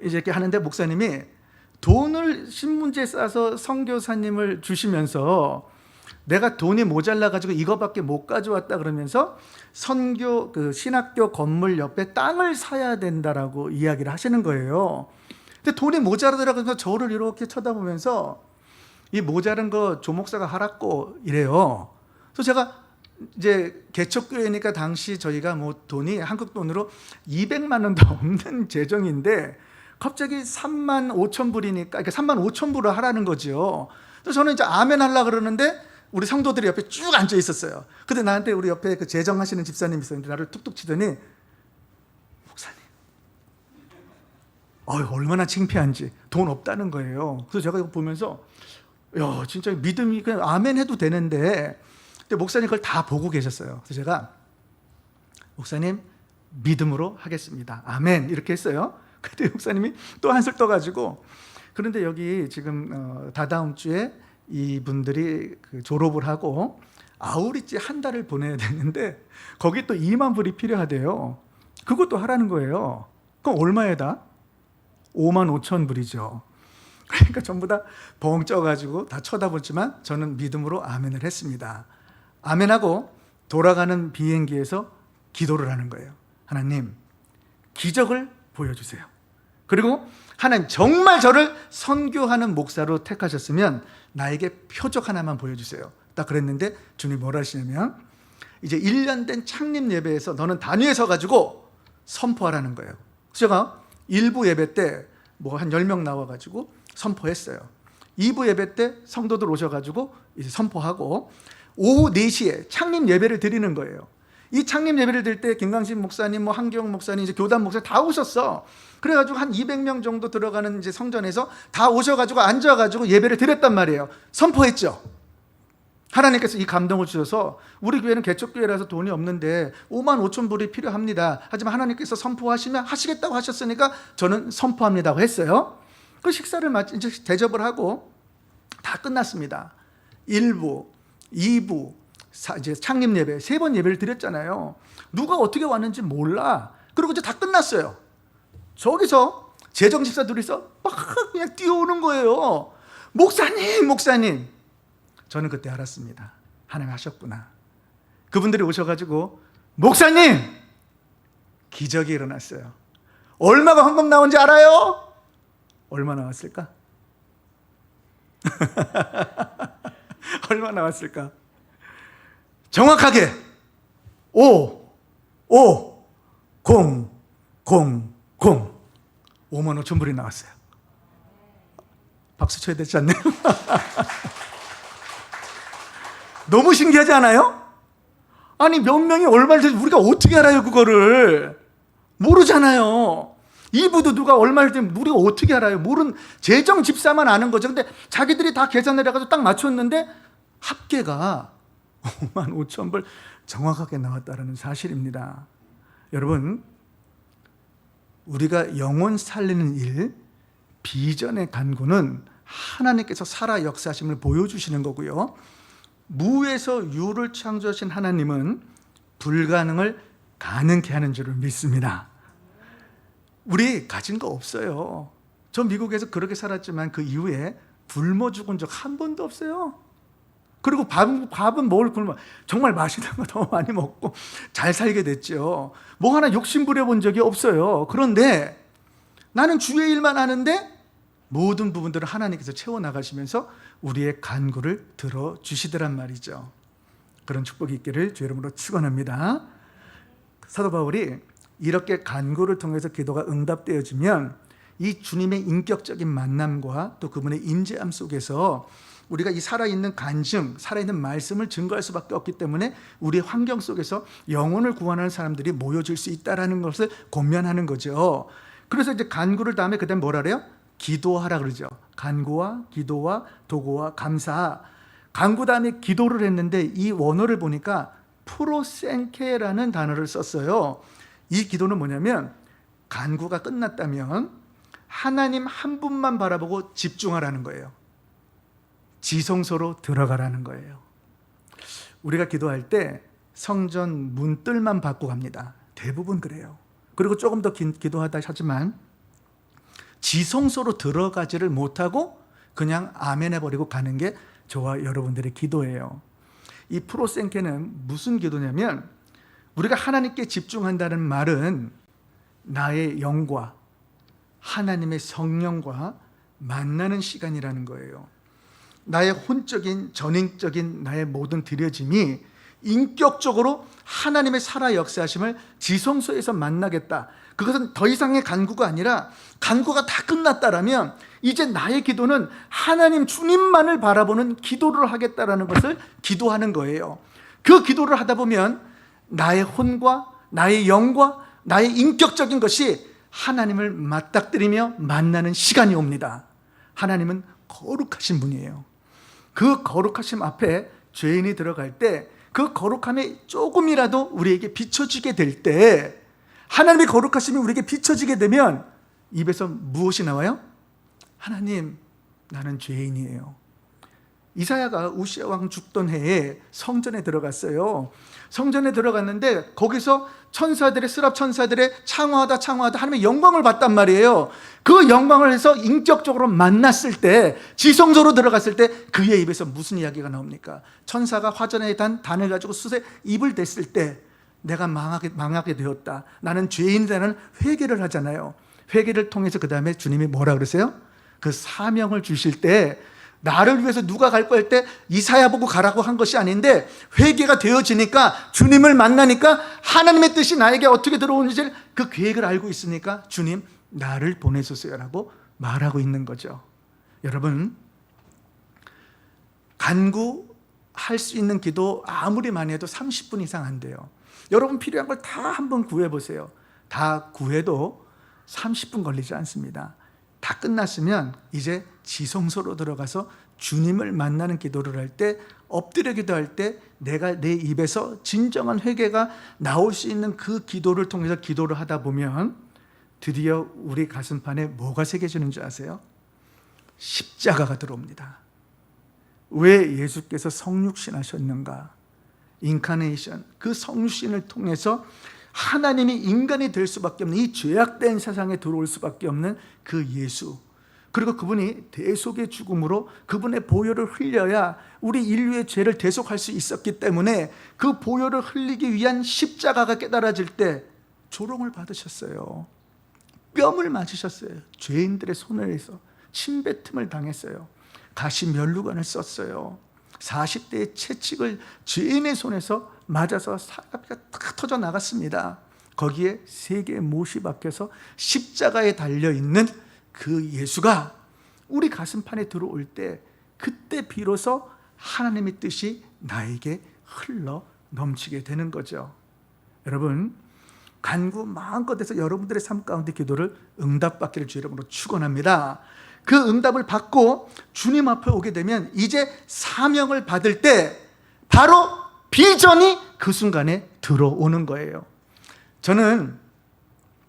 이제 이렇게 하는데 목사님이 돈을 신문지에 싸서 선교사님을 주시면서 내가 돈이 모자라 가지고 이거밖에 못 가져왔다 그러면서 선교 그 신학교 건물 옆에 땅을 사야 된다라고 이야기를 하시는 거예요. 근데 돈이 모자라더라고요. 저를 이렇게 쳐다보면서 이 모자란 거 조 목사가 하라고 이래요. 그래서 제가 이제 개척교회니까 당시 저희가 뭐 돈이 한국 돈으로 200만 원도 없는 재정인데 갑자기 3만 5천 불이니까 그러니까 3만 5천 불을 하라는 거죠. 그래서 저는 이제 아멘 하려고 그러는데 우리 성도들이 옆에 쭉 앉아 있었어요. 근데 나한테 우리 옆에 그 재정하시는 집사님이 있었는데 나를 툭툭 치더니 목사님, 얼마나 창피한지 돈 없다는 거예요. 그래서 제가 이거 보면서 야 진짜 믿음이 그냥 아멘 해도 되는데 근데 목사님 그걸 다 보고 계셨어요. 그래서 제가 목사님 믿음으로 하겠습니다. 아멘 이렇게 했어요. 그때 목사님이 또 한술 떠가지고 그런데 여기 지금 다다음 주에 이분들이 그 졸업을 하고 아우리지 한 달을 보내야 되는데 거기 또 2만 불이 필요하대요. 그것도 하라는 거예요. 그럼 얼마에다? 5만 5천 불이죠. 그러니까 전부 다 벙 쪄가지고 다 쳐다보지만 저는 믿음으로 아멘을 했습니다. 아멘하고 돌아가는 비행기에서 기도를 하는 거예요. 하나님 기적을 보여주세요. 그리고 하나님 정말 저를 선교하는 목사로 택하셨으면 나에게 표적 하나만 보여주세요. 딱 그랬는데 주님 뭐라 하시냐면 이제 1년 된 창립 예배에서 너는 단위에 서가지고 선포하라는 거예요. 그래서 제가 1부 예배 때 뭐 한 10명 나와가지고 선포했어요. 2부 예배 때 성도들 오셔가지고 이제 선포하고 오후 4시에 창립 예배를 드리는 거예요. 이 창립 예배를 드릴 때 김광신 목사님, 뭐 한경 목사님, 이제 교단 목사 다 오셨어. 그래가지고 한 200명 정도 들어가는 이제 성전에서 다 오셔가지고 앉아가지고 예배를 드렸단 말이에요. 선포했죠. 하나님께서 이 감동을 주셔서 우리 교회는 개척교회라서 돈이 없는데 5만 5천 불이 필요합니다. 하지만 하나님께서 선포하시면 하시겠다고 하셨으니까 저는 선포합니다고 했어요. 그 식사를 이제 대접을 하고 다 끝났습니다. 1부, 2부, 이제 창립 예배 3번 예배를 드렸잖아요. 누가 어떻게 왔는지 몰라. 그리고 이제 다 끝났어요. 저기서 재정 집사 둘이서 막 그냥 뛰어오는 거예요. 목사님, 목사님. 저는 그때 알았습니다. 하나님 하셨구나. 그분들이 오셔가지고 목사님! 기적이 일어났어요. 얼마가 헌금 나온지 알아요? 얼마 나왔을까? 얼마 나왔을까? 정확하게 5, 5, 0, 0, 0 5만 5천 불이 나왔어요. 박수 쳐야 되지 않나요? 너무 신기하지 않아요? 아니 몇 명이 얼마를 들지 우리가 어떻게 알아요? 그거를 모르잖아요. 이부도 누가 얼마를 들지 우리가 어떻게 알아요? 모르는 재정 집사만 아는 거죠. 근데 자기들이 다 계산을 해가지고 딱 맞췄는데 합계가 5만 5천 불 정확하게 나왔다는 사실입니다. 여러분, 우리가 영혼 살리는 일, 비전의 간구는 하나님께서 살아 역사하심을 보여주시는 거고요. 무에서 유를 창조하신 하나님은 불가능을 가능케 하는 줄을 믿습니다. 우리 가진 거 없어요. 저 미국에서 그렇게 살았지만 그 이후에 굶어 죽은 적 한 번도 없어요. 그리고 밥은 뭘 굶어 정말 맛있는 거 더 많이 먹고 잘 살게 됐죠. 뭐 하나 욕심 부려본 적이 없어요. 그런데 나는 주의 일만 하는데 모든 부분들을 하나님께서 채워나가시면서 우리의 간구를 들어주시더란 말이죠. 그런 축복이 있기를 주의 이름으로 축원합니다. 사도 바울이 이렇게 간구를 통해서 기도가 응답되어지면 이 주님의 인격적인 만남과 또 그분의 임재함 속에서 우리가 이 살아있는 간증, 살아있는 말씀을 증거할 수밖에 없기 때문에 우리 환경 속에서 영혼을 구원하는 사람들이 모여질 수 있다는 것을 권면하는 거죠. 그래서 이제 간구를 다음에 그다음 뭐라 그래요? 기도하라 그러죠. 간구와 기도와 도구와 감사. 간구 다음에 기도를 했는데 이 원어를 보니까 프로센케라는 단어를 썼어요. 이 기도는 뭐냐면 간구가 끝났다면 하나님 한 분만 바라보고 집중하라는 거예요. 지성소로 들어가라는 거예요. 우리가 기도할 때 성전 문뜰만 받고 갑니다. 대부분 그래요. 그리고 조금 더 기도하다 하지만 지성소로 들어가지를 못하고 그냥 아멘 해버리고 가는 게 저와 여러분들의 기도예요. 이 프로센케는 무슨 기도냐면 우리가 하나님께 집중한다는 말은 나의 영과 하나님의 성령과 만나는 시간이라는 거예요. 나의 혼적인 전인적인 나의 모든 드려짐이 인격적으로 하나님의 살아 역사하심을 지성소에서 만나겠다. 그것은 더 이상의 간구가 아니라 간구가 다 끝났다라면 이제 나의 기도는 하나님 주님만을 바라보는 기도를 하겠다라는 것을 기도하는 거예요. 그 기도를 하다 보면 나의 혼과 나의 영과 나의 인격적인 것이 하나님을 맞닥뜨리며 만나는 시간이 옵니다. 하나님은 거룩하신 분이에요. 그 거룩하심 앞에 죄인이 들어갈 때 그 거룩함이 조금이라도 우리에게 비춰지게 될 때, 하나님의 거룩하심이 우리에게 비춰지게 되면 입에서 무엇이 나와요? 하나님, 나는 죄인이에요. 이사야가 우시아 왕 죽던 해에 성전에 들어갔어요. 성전에 들어갔는데 거기서 천사들의 스랍 천사들의 창화하다 하나님의 영광을 봤단 말이에요. 그 영광을 해서 인격적으로 만났을 때, 지성소로 들어갔을 때 그의 입에서 무슨 이야기가 나옵니까? 천사가 화전의 단을 가지고 숯에 입을 댔을 때 내가 망하게 되었다, 나는 죄인이라는 회개를 하잖아요. 회개를 통해서 그 다음에 주님이 뭐라 그러세요? 그 사명을 주실 때 나를 위해서 누가 갈 거일 때 이사야 보고 가라고 한 것이 아닌데 회개가 되어지니까 주님을 만나니까 하나님의 뜻이 나에게 어떻게 들어오는지 그 계획을 알고 있으니까 주님 나를 보내소서라고 말하고 있는 거죠. 여러분, 간구할 수 있는 기도 아무리 많이 해도 30분 이상 안 돼요. 여러분 필요한 걸 다 한번 구해보세요. 다 구해도 30분 걸리지 않습니다. 다 끝났으면 이제 지성소로 들어가서 주님을 만나는 기도를 할 때, 엎드려 기도할 때 내가 내 입에서 진정한 회개가 나올 수 있는 그 기도를 통해서 기도를 하다 보면 드디어 우리 가슴판에 뭐가 새겨지는 줄 아세요? 십자가가 들어옵니다. 왜 예수께서 성육신 하셨는가? 인카네이션, 그 성육신을 통해서 하나님이 인간이 될 수밖에 없는 이 죄악된 세상에 들어올 수밖에 없는 그 예수, 그리고 그분이 대속의 죽음으로 그분의 보혈을 흘려야 우리 인류의 죄를 대속할 수 있었기 때문에 그 보혈을 흘리기 위한 십자가가 깨달아질 때 조롱을 받으셨어요. 뺨을 맞으셨어요. 죄인들의 손에서 침뱉음을 당했어요. 가시면류관을 썼어요. 40대의 채찍을 죄인의 손에서 맞아서 사각피가 탁 터져 나갔습니다. 거기에 3개의 못이 박혀서 십자가에 달려있는 그 예수가 우리 가슴판에 들어올 때, 그때 비로소 하나님의 뜻이 나에게 흘러 넘치게 되는 거죠. 여러분, 간구 마음껏 해서 여러분들의 삶 가운데 기도를 응답받기를 주 이름으로 축원합니다. 그 응답을 받고 주님 앞에 오게 되면 이제 사명을 받을 때 바로 비전이 그 순간에 들어오는 거예요. 저는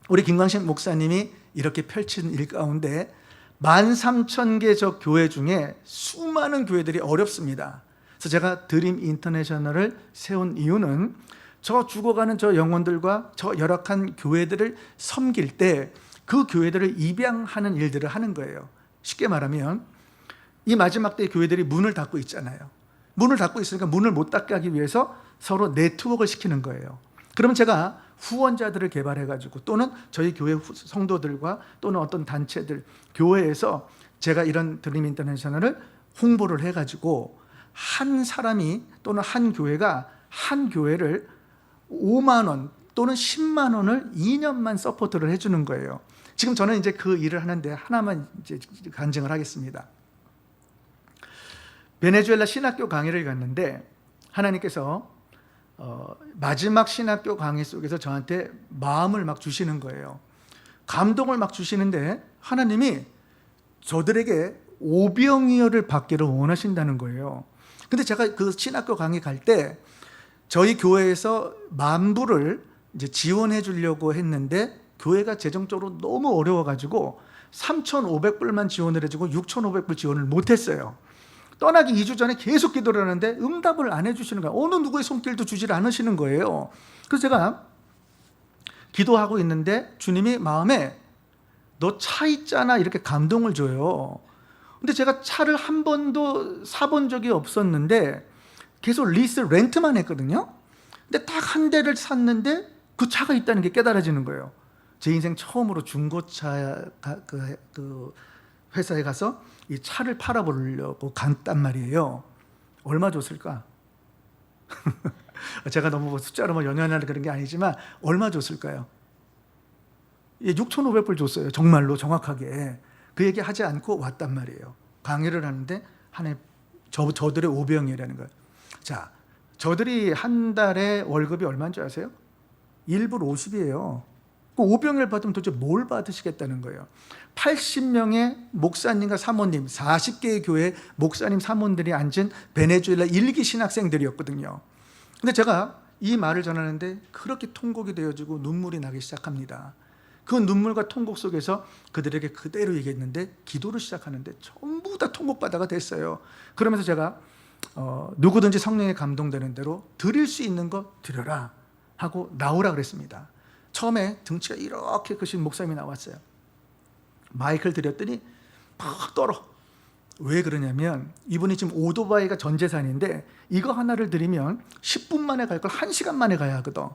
우리 김광신 목사님이 이렇게 펼친 일 가운데 13,000개 저 교회 중에 수많은 교회들이 어렵습니다. 그래서 제가 드림 인터내셔널을 세운 이유는 저 죽어가는 저 영혼들과 저 열악한 교회들을 섬길 때 그 교회들을 입양하는 일들을 하는 거예요. 쉽게 말하면 이 마지막 때 교회들이 문을 닫고 있잖아요. 문을 닫고 있으니까 문을 못 닫게 하기 위해서 서로 네트워크를 시키는 거예요. 그러면 제가 후원자들을 개발해가지고, 또는 저희 교회 성도들과 또는 어떤 단체들, 교회에서 제가 이런 드림 인터내셔널을 홍보를 해가지고 한 사람이 또는 한 교회가 한 교회를 5만 원 또는 10만 원을 2년만 서포트를 해주는 거예요. 지금 저는 이제 그 일을 하는데 하나만 이제 간증을 하겠습니다. 베네수엘라 신학교 강의를 갔는데 하나님께서 마지막 신학교 강의 속에서 저한테 마음을 막 주시는 거예요. 감동을 막 주시는데 하나님이 저들에게 오병이어를 받기를 원하신다는 거예요. 근데 제가 그 신학교 강의 갈 때 저희 교회에서 10,000불을 이제 지원해 주려고 했는데 교회가 재정적으로 너무 어려워가지고 3,500불만 지원을 해주고 6,500불 지원을 못했어요. 떠나기 2주 전에 계속 기도를 하는데 응답을 안 해주시는 거예요. 어느 누구의 손길도 주질 않으시는 거예요. 그래서 제가 기도하고 있는데 주님이 마음에 너 차 있잖아 이렇게 감동을 줘요. 근데 제가 차를 한 번도 사본 적이 없었는데 계속 리스 렌트만 했거든요. 근데 딱 한 대를 샀는데 그 차가 있다는 게 깨달아지는 거예요. 제 인생 처음으로 중고차 그 회사에 가서 이 차를 팔아보려고 갔단 말이에요. 얼마 줬을까? 제가 너무 숫자로 뭐 연연하는 그런 게 아니지만 얼마 줬을까요? 6,500불 줬어요. 정말로 정확하게. 그 얘기 하지 않고 왔단 말이에요. 강의를 하는데 저들의 오병이라는 거예요. 자, 저들이 한 달에 월급이 얼마인 줄 아세요? 1불 50이에요. 그 오병이를 받으면 도대체 뭘 받으시겠다는 거예요. 80명의 목사님과 사모님, 40개의 교회 목사님, 사모님들이 앉은 베네수엘라 1기 신학생들이었거든요. 근데 제가 이 말을 전하는데 그렇게 통곡이 되어지고 눈물이 나기 시작합니다. 그 눈물과 통곡 속에서 그들에게 그대로 얘기했는데 기도를 시작하는데 전부 다 통곡바다가 됐어요. 그러면서 제가 누구든지 성령에 감동되는 대로 드릴 수 있는 거 드려라 하고 나오라 그랬습니다. 처음에 등치가 이렇게 크신 목사님이 나왔어요. 마이크를 드렸더니 팍 떨어. 왜 그러냐면 이분이 지금 오토바이가 전 재산인데 이거 하나를 드리면 10분 만에 갈 걸 1시간 만에 가야 하거든.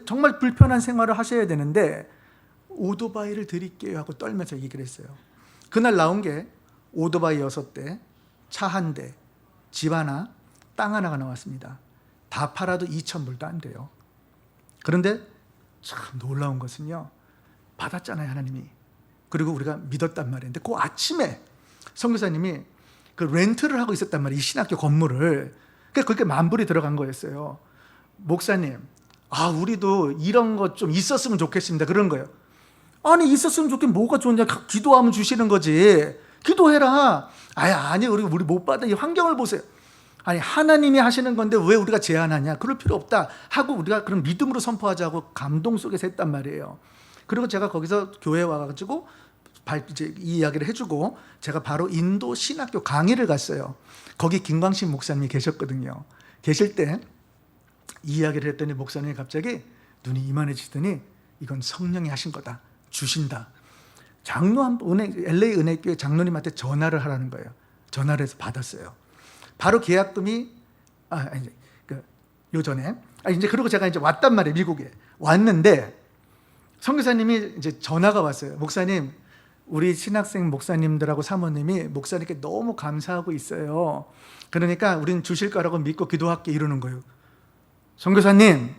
정말 불편한 생활을 하셔야 되는데 오토바이를 드릴게요 하고 떨면서 얘기를 했어요. 그날 나온 게 오토바이 6대, 차 1대, 집 하나, 땅 하나가 나왔습니다. 다 팔아도 2,000불도 안 돼요. 그런데 참 놀라운 것은요, 받았잖아요 하나님이. 그리고 우리가 믿었단 말인데 그 아침에 선교사님이 그 렌트를 하고 있었단 말이에요. 이 신학교 건물을. 그러니까 그렇게 10,000불이 들어간 거였어요. 목사님, 우리도 이런 것 좀 있었으면 좋겠습니다. 그런 거예요. 아니 있었으면 좋겠 뭐가 좋냐, 기도하면 주시는 거지. 기도해라. 아니 우리 못 받아. 이 환경을 보세요. 아니 하나님이 하시는 건데 왜 우리가 제한하냐. 그럴 필요 없다 하고 우리가 그런 믿음으로 선포하자고 감동 속에서 했단 말이에요. 그리고 제가 거기서 교회에 와가지고 이제 이 이야기를 해주고 제가 바로 인도 신학교 강의를 갔어요. 거기 김광신 목사님이 계셨거든요. 계실 때 이 이야기를 했더니 목사님이 갑자기 눈이 이만해지더니 이건 성령이 하신 거다. 주신다. LA 은혜교회 장로님한테 전화를 하라는 거예요. 전화를 해서 받았어요. 바로 계약금이 요전에 이제 그리고 제가 이제 왔단 말이에요. 미국에 왔는데 선교사님이 이제 전화가 왔어요. 목사님, 우리 신학생 목사님들하고 사모님이 목사님께 너무 감사하고 있어요. 그러니까 우린 주실 거라고 믿고 기도할게 이러는 거예요. 선교사님,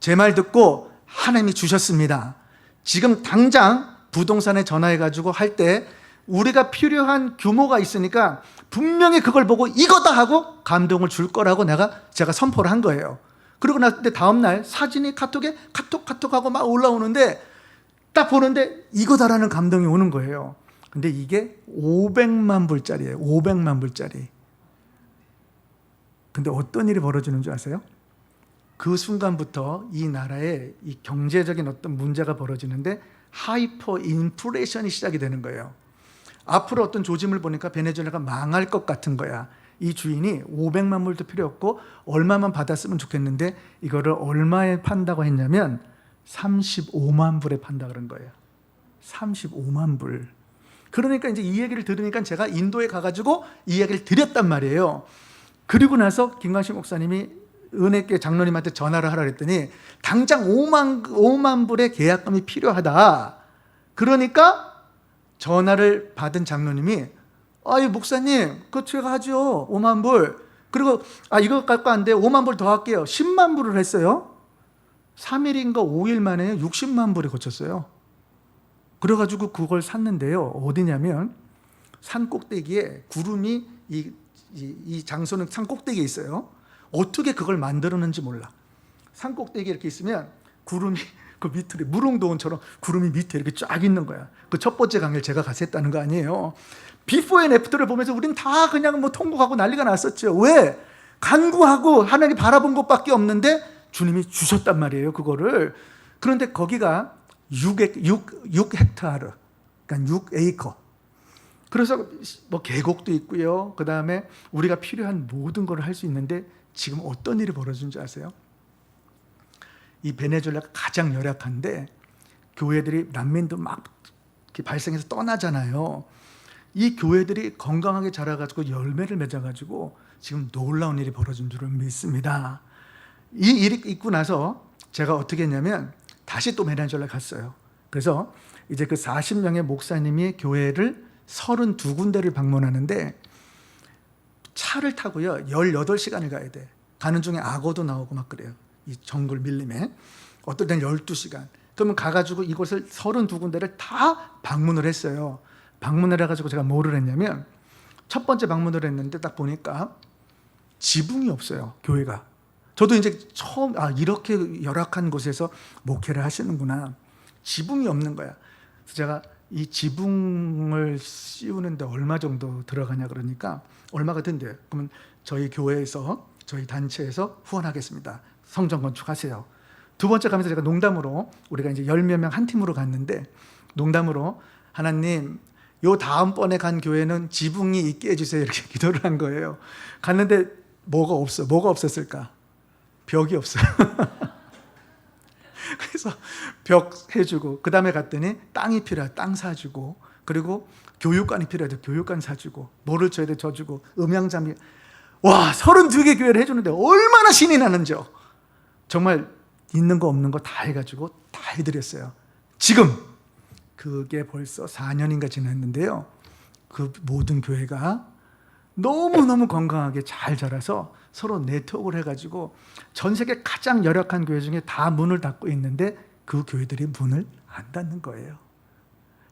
제 말 듣고 하나님이 주셨습니다. 지금 당장 부동산에 전화해가지고 할 때 우리가 필요한 규모가 있으니까 분명히 그걸 보고 이거다 하고 감동을 줄 거라고 제가 선포를 한 거예요. 그러고 났을 때 다음날 사진이 카톡에 카톡하고 막 올라오는데 딱 보는데 이거다라는 감동이 오는 거예요. 근데 이게 500만 불짜리예요. 500만 불짜리. 근데 어떤 일이 벌어지는 줄 아세요? 그 순간부터 이 나라에 이 경제적인 어떤 문제가 벌어지는데 하이퍼 인플레이션이 시작이 되는 거예요. 앞으로 어떤 조짐을 보니까 베네수엘라가 망할 것 같은 거야. 이 주인이 500만 불도 필요 없고 얼마만 받았으면 좋겠는데 이거를 얼마에 판다고 했냐면 35만 불에 판다 그런 거예요. 35만 불. 그러니까 이제 이 얘기를 들으니까 제가 인도에 가가지고 이 얘기를 드렸단 말이에요. 그리고 나서 김광식 목사님이 은혜교회 장로님한테 전화를 하라 그랬더니 당장 5만 불의 계약금이 필요하다. 그러니까 전화를 받은 장로님이 목사님, 그거 제가 하죠. 5만 불. 그리고 이거 갖고 안 돼. 5만 불 더 할게요. 10만 불을 했어요. 3일인가 5일 만에 60만 불이 거쳤어요. 그래가지고 그걸 샀는데요. 어디냐면 산 꼭대기에 구름이 이 장소는 산 꼭대기에 있어요. 어떻게 그걸 만들었는지 몰라. 산 꼭대기에 이렇게 있으면 구름이 그 밑으로 무릉도원처럼 구름이 밑에 이렇게 쫙 있는 거야. 그 첫 번째 강의를 제가 가서 했다는 거 아니에요. 비포 앤 애프터를 보면서 우린 다 그냥 통곡하고 난리가 났었죠. 왜? 간구하고 하나님 바라본 것밖에 없는데 주님이 주셨단 말이에요. 그거를. 그런데 거기가 6헥타르, 그러니까 6에이커. 그래서 계곡도 있고요. 그 다음에 우리가 필요한 모든 걸 할 수 있는데 지금 어떤 일이 벌어진 줄 아세요? 이 베네수엘라가 가장 열악한데 교회들이 난민도 막 발생해서 떠나잖아요. 이 교회들이 건강하게 자라가지고 열매를 맺어가지고 지금 놀라운 일이 벌어진 줄을 믿습니다. 이 일이 있고 나서 제가 어떻게 했냐면 다시 또 베네수엘라 갔어요. 그래서 이제 그 40명의 목사님이 교회를 32군데를 방문하는데 차를 타고요 18시간을 가야 돼. 가는 중에 악어도 나오고 막 그래요. 이 정글 밀림에. 어떨 땐 12시간. 그러면 가가지고 이곳을 32군데를 다 방문을 했어요. 방문을 해가지고 제가 뭐를 했냐면 첫 번째 방문을 했는데 딱 보니까 지붕이 없어요. 교회가. 저도 이제 처음 이렇게 열악한 곳에서 목회를 하시는구나. 지붕이 없는 거야. 그래서 제가 이 지붕을 씌우는데 얼마 정도 들어가냐 그러니까 얼마가 든대요. 그러면 저희 교회에서 저희 단체에서 후원하겠습니다. 성전 건축하세요. 두 번째 가면서 제가 농담으로 우리가 이제 10몇 명 한 팀으로 갔는데 농담으로 하나님 요 다음번에 간 교회는 지붕이 있게 해주세요 이렇게 기도를 한 거예요. 갔는데 뭐가 없었을까? 벽이 없어요. 그래서 벽 해주고 그 다음에 갔더니 땅이 필요하다. 땅 사주고 그리고 교육관이 필요하다. 교육관 사주고 뭐를 줘야 돼 줘주고 음향장비. 와 32개 교회를 해주는데 얼마나 신이 나는지요. 정말 있는 거 없는 거 다 해가지고 다 해드렸어요. 지금 그게 벌써 4년인가 지났는데요. 그 모든 교회가 너무너무 건강하게 잘 자라서 서로 네트워크를 해가지고 전 세계 가장 열악한 교회 중에 다 문을 닫고 있는데 그 교회들이 문을 안 닫는 거예요.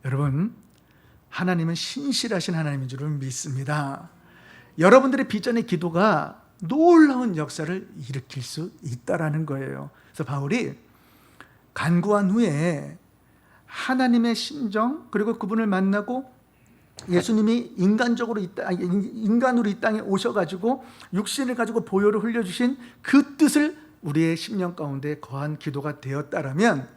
여러분, 하나님은 신실하신 하나님인 줄을 믿습니다. 여러분들의 비전의 기도가 놀라운 역사를 일으킬 수 있다라는 거예요. 그래서 바울이 간구한 후에 하나님의 심정 그리고 그분을 만나고 예수님이 인간으로 이 땅에 오셔가지고 육신을 가지고 보혈을 흘려주신 그 뜻을 우리의 심령 가운데 거한 기도가 되었다라면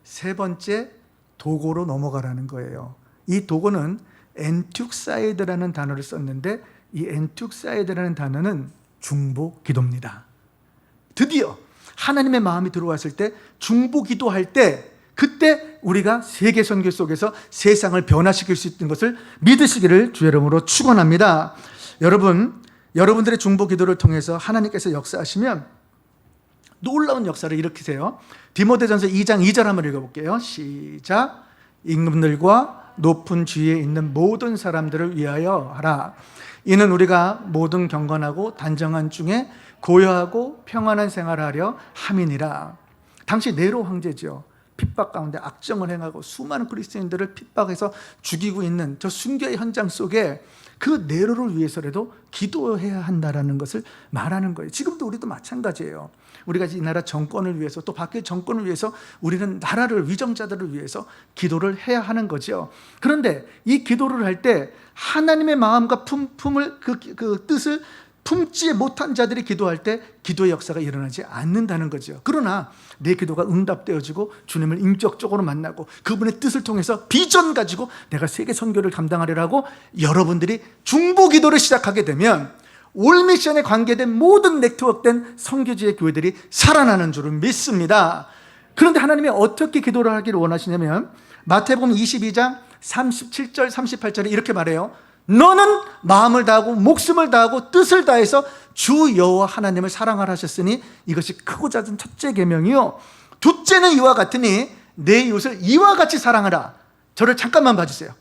세 번째 도고로 넘어가라는 거예요. 이 도고는 엔툭사이드라는 단어를 썼는데 이 엔툭사이드라는 단어는 중보 기도입니다. 드디어 하나님의 마음이 들어왔을 때 중보 기도할 때 그때 우리가 세계 선교 속에서 세상을 변화시킬 수 있는 것을 믿으시기를 주의 이름으로 축원합니다. 여러분들의 중보 기도를 통해서 하나님께서 역사하시면 놀라운 역사를 일으키세요. 디모데전서 2장 2절 한번 읽어볼게요. 시작. 임금들과 높은 지위에 있는 모든 사람들을 위하여 하라. 이는 우리가 모든 경건하고 단정한 중에 고요하고 평안한 생활을 하려 함이니라. 당시 네로 황제죠. 핍박 가운데 악정을 행하고 수많은 그리스도인들을 핍박해서 죽이고 있는 저 순교의 현장 속에 그 네로를 위해서라도 기도해야 한다라는 것을 말하는 거예요. 지금도 우리도 마찬가지예요. 우리가 이 나라 정권을 위해서 또 밖의 정권을 위해서 우리는 나라를 위정자들을 위해서 기도를 해야 하는 거죠. 그런데 이 기도를 할 때 하나님의 마음과 품을 그 뜻을 품지 못한 자들이 기도할 때 기도의 역사가 일어나지 않는다는 거죠. 그러나 내 기도가 응답되어지고 주님을 인격적으로 만나고 그분의 뜻을 통해서 비전 가지고 내가 세계 선교를 감당하리라고 여러분들이 중보 기도를 시작하게 되면 올미션에 관계된 모든 네트워크된 선교지의 교회들이 살아나는 줄을 믿습니다. 그런데 하나님이 어떻게 기도를 하기를 원하시냐면 마태복음 22장 37절 38절에 이렇게 말해요. 너는 마음을 다하고 목숨을 다하고 뜻을 다해서 주 여호와 하나님을 사랑하라 하셨으니 이것이 크고 작은 첫째 계명이요 둘째는 이와 같으니 내 이웃을 이와 같이 사랑하라. 저를 잠깐만 봐주세요.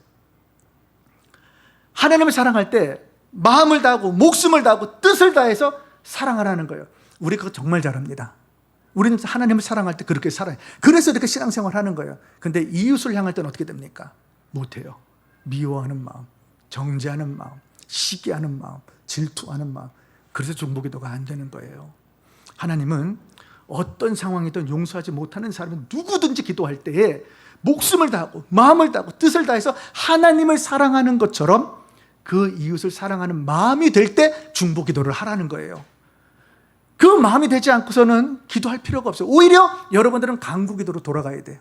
하나님을 사랑할 때 마음을 다하고 목숨을 다하고 뜻을 다해서 사랑하라는 거예요. 우리 그거 정말 잘합니다. 우리는 하나님을 사랑할 때 그렇게 살아요. 그래서 이렇게 신앙생활을 하는 거예요. 근데 이웃을 향할 때는 어떻게 됩니까? 못해요. 미워하는 마음, 정죄하는 마음, 시기하는 마음, 질투하는 마음. 그래서 중보기도가 안 되는 거예요. 하나님은 어떤 상황이든 용서하지 못하는 사람은 누구든지 기도할 때에 목숨을 다하고 마음을 다하고 뜻을 다해서 하나님을 사랑하는 것처럼 그 이웃을 사랑하는 마음이 될 때 중보기도를 하라는 거예요. 그 마음이 되지 않고서는 기도할 필요가 없어요. 오히려 여러분들은 간구기도로 돌아가야 돼요.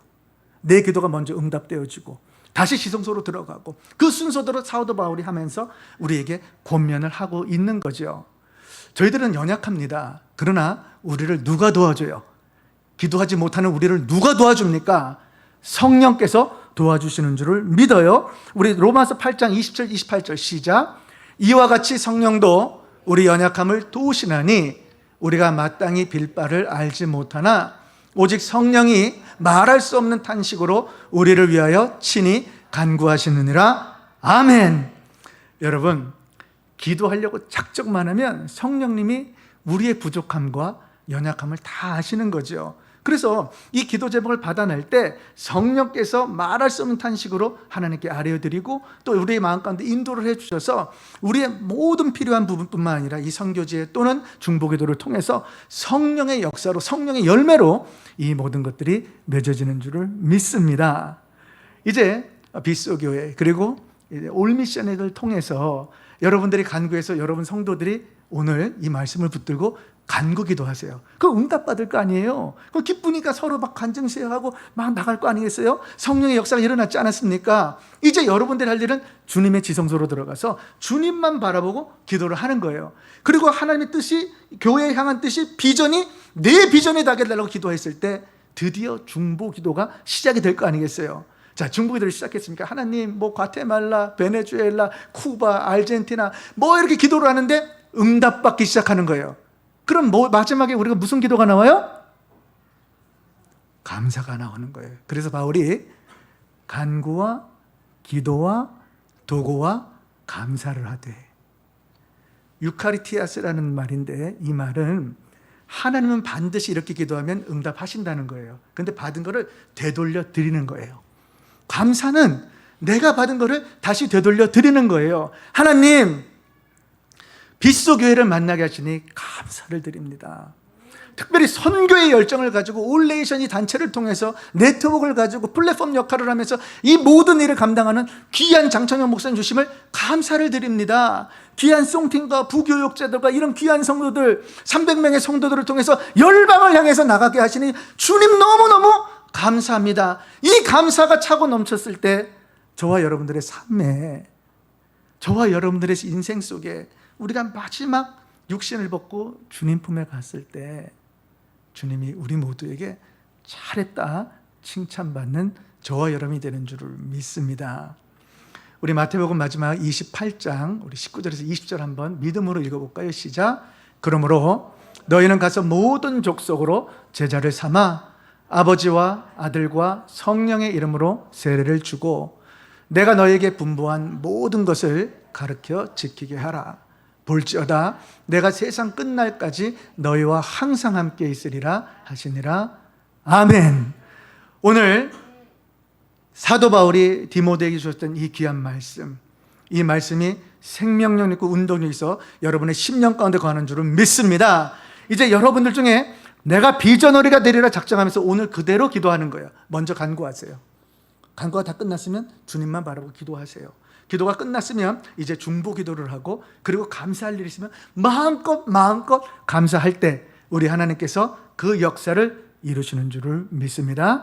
내 기도가 먼저 응답되어지고 다시 지성소로 들어가고 그 순서대로 사도 바울이 하면서 우리에게 권면을 하고 있는 거죠. 저희들은 연약합니다. 그러나 우리를 누가 도와줘요? 기도하지 못하는 우리를 누가 도와줍니까? 성령께서 도와주시는 줄을 믿어요. 우리 로마서 8장 27, 28절 시작. 이와 같이 성령도 우리 연약함을 도우시나니 우리가 마땅히 빌 바를 알지 못하나 오직 성령이 말할 수 없는 탄식으로 우리를 위하여 친히 간구하시느니라. 아멘. 여러분, 기도하려고 작정만 하면 성령님이 우리의 부족함과 연약함을 다 아시는 거죠. 그래서 이 기도 제목을 받아낼 때 성령께서 말할 수 없는 탄식으로 하나님께 아뢰어드리고 또 우리의 마음 가운데 인도를 해주셔서 우리의 모든 필요한 부분뿐만 아니라 이 선교지에 또는 중보기도를 통해서 성령의 역사로 성령의 열매로 이 모든 것들이 맺어지는 줄을 믿습니다. 이제 빗소교회 그리고 올미션을 통해서 여러분들이 간구해서 여러분 성도들이 오늘 이 말씀을 붙들고 간구기도 하세요. 그거 응답받을 거 아니에요. 그 기쁘니까 서로 막 간증시하고 막 나갈 거 아니겠어요? 성령의 역사가 일어났지 않았습니까? 이제 여러분들이 할 일은 주님의 지성소로 들어가서 주님만 바라보고 기도를 하는 거예요. 그리고 하나님의 뜻이 교회에 향한 뜻이 비전이 내 비전에 닿게달라고 기도했을 때 드디어 중보기도가 시작이 될 거 아니겠어요? 자, 중보기도를 시작했습니까? 하나님, 과테말라, 베네수엘라, 쿠바, 아르헨티나 이렇게 기도를 하는데 응답받기 시작하는 거예요. 그럼 마지막에 우리가 무슨 기도가 나와요? 감사가 나오는 거예요. 그래서 바울이 간구와 기도와 도고와 감사를 하되, 유카리티아스라는 말인데 이 말은 하나님은 반드시 이렇게 기도하면 응답하신다는 거예요. 그런데 받은 거를 되돌려 드리는 거예요. 감사는 내가 받은 거를 다시 되돌려 드리는 거예요. 하나님, 빗소 교회를 만나게 하시니 감사를 드립니다. 특별히 선교의 열정을 가지고 올레이션 이 단체를 통해서 네트워크를 가지고 플랫폼 역할을 하면서 이 모든 일을 감당하는 귀한 장청영 목사님 주심을 감사를 드립니다. 귀한 송팀과 부교육자들과 이런 귀한 성도들 300명의 성도들을 통해서 열방을 향해서 나가게 하시니 주님 너무너무 감사합니다. 이 감사가 차고 넘쳤을 때 저와 여러분들의 삶에, 저와 여러분들의 인생 속에 우리가 마지막 육신을 벗고 주님 품에 갔을 때 주님이 우리 모두에게 잘했다 칭찬받는 저와 여러분이 되는 줄을 믿습니다. 우리 마태복음 마지막 28장 우리 19절에서 20절 한번 믿음으로 읽어볼까요? 시작. 그러므로 너희는 가서 모든 족속으로 제자를 삼아 아버지와 아들과 성령의 이름으로 세례를 주고 내가 너희에게 분부한 모든 것을 가르쳐 지키게 하라. 볼지어다 내가 세상 끝날까지 너희와 항상 함께 있으리라 하시니라. 아멘. 오늘 사도 바울이 디모데에게 주셨던 이 귀한 말씀, 이 말씀이 생명력 있고 운동력 있어 여러분의 심령 가운데 거하는 줄은 믿습니다. 이제 여러분들 중에 내가 비전어리가 되리라 작정하면서 오늘 그대로 기도하는 거예요. 먼저 간구하세요. 간구가 다 끝났으면 주님만 바라보고 기도하세요. 기도가 끝났으면 이제 중보 기도를 하고 그리고 감사할 일이 있으면 마음껏 감사할 때 우리 하나님께서 그 역사를 이루시는 줄을 믿습니다.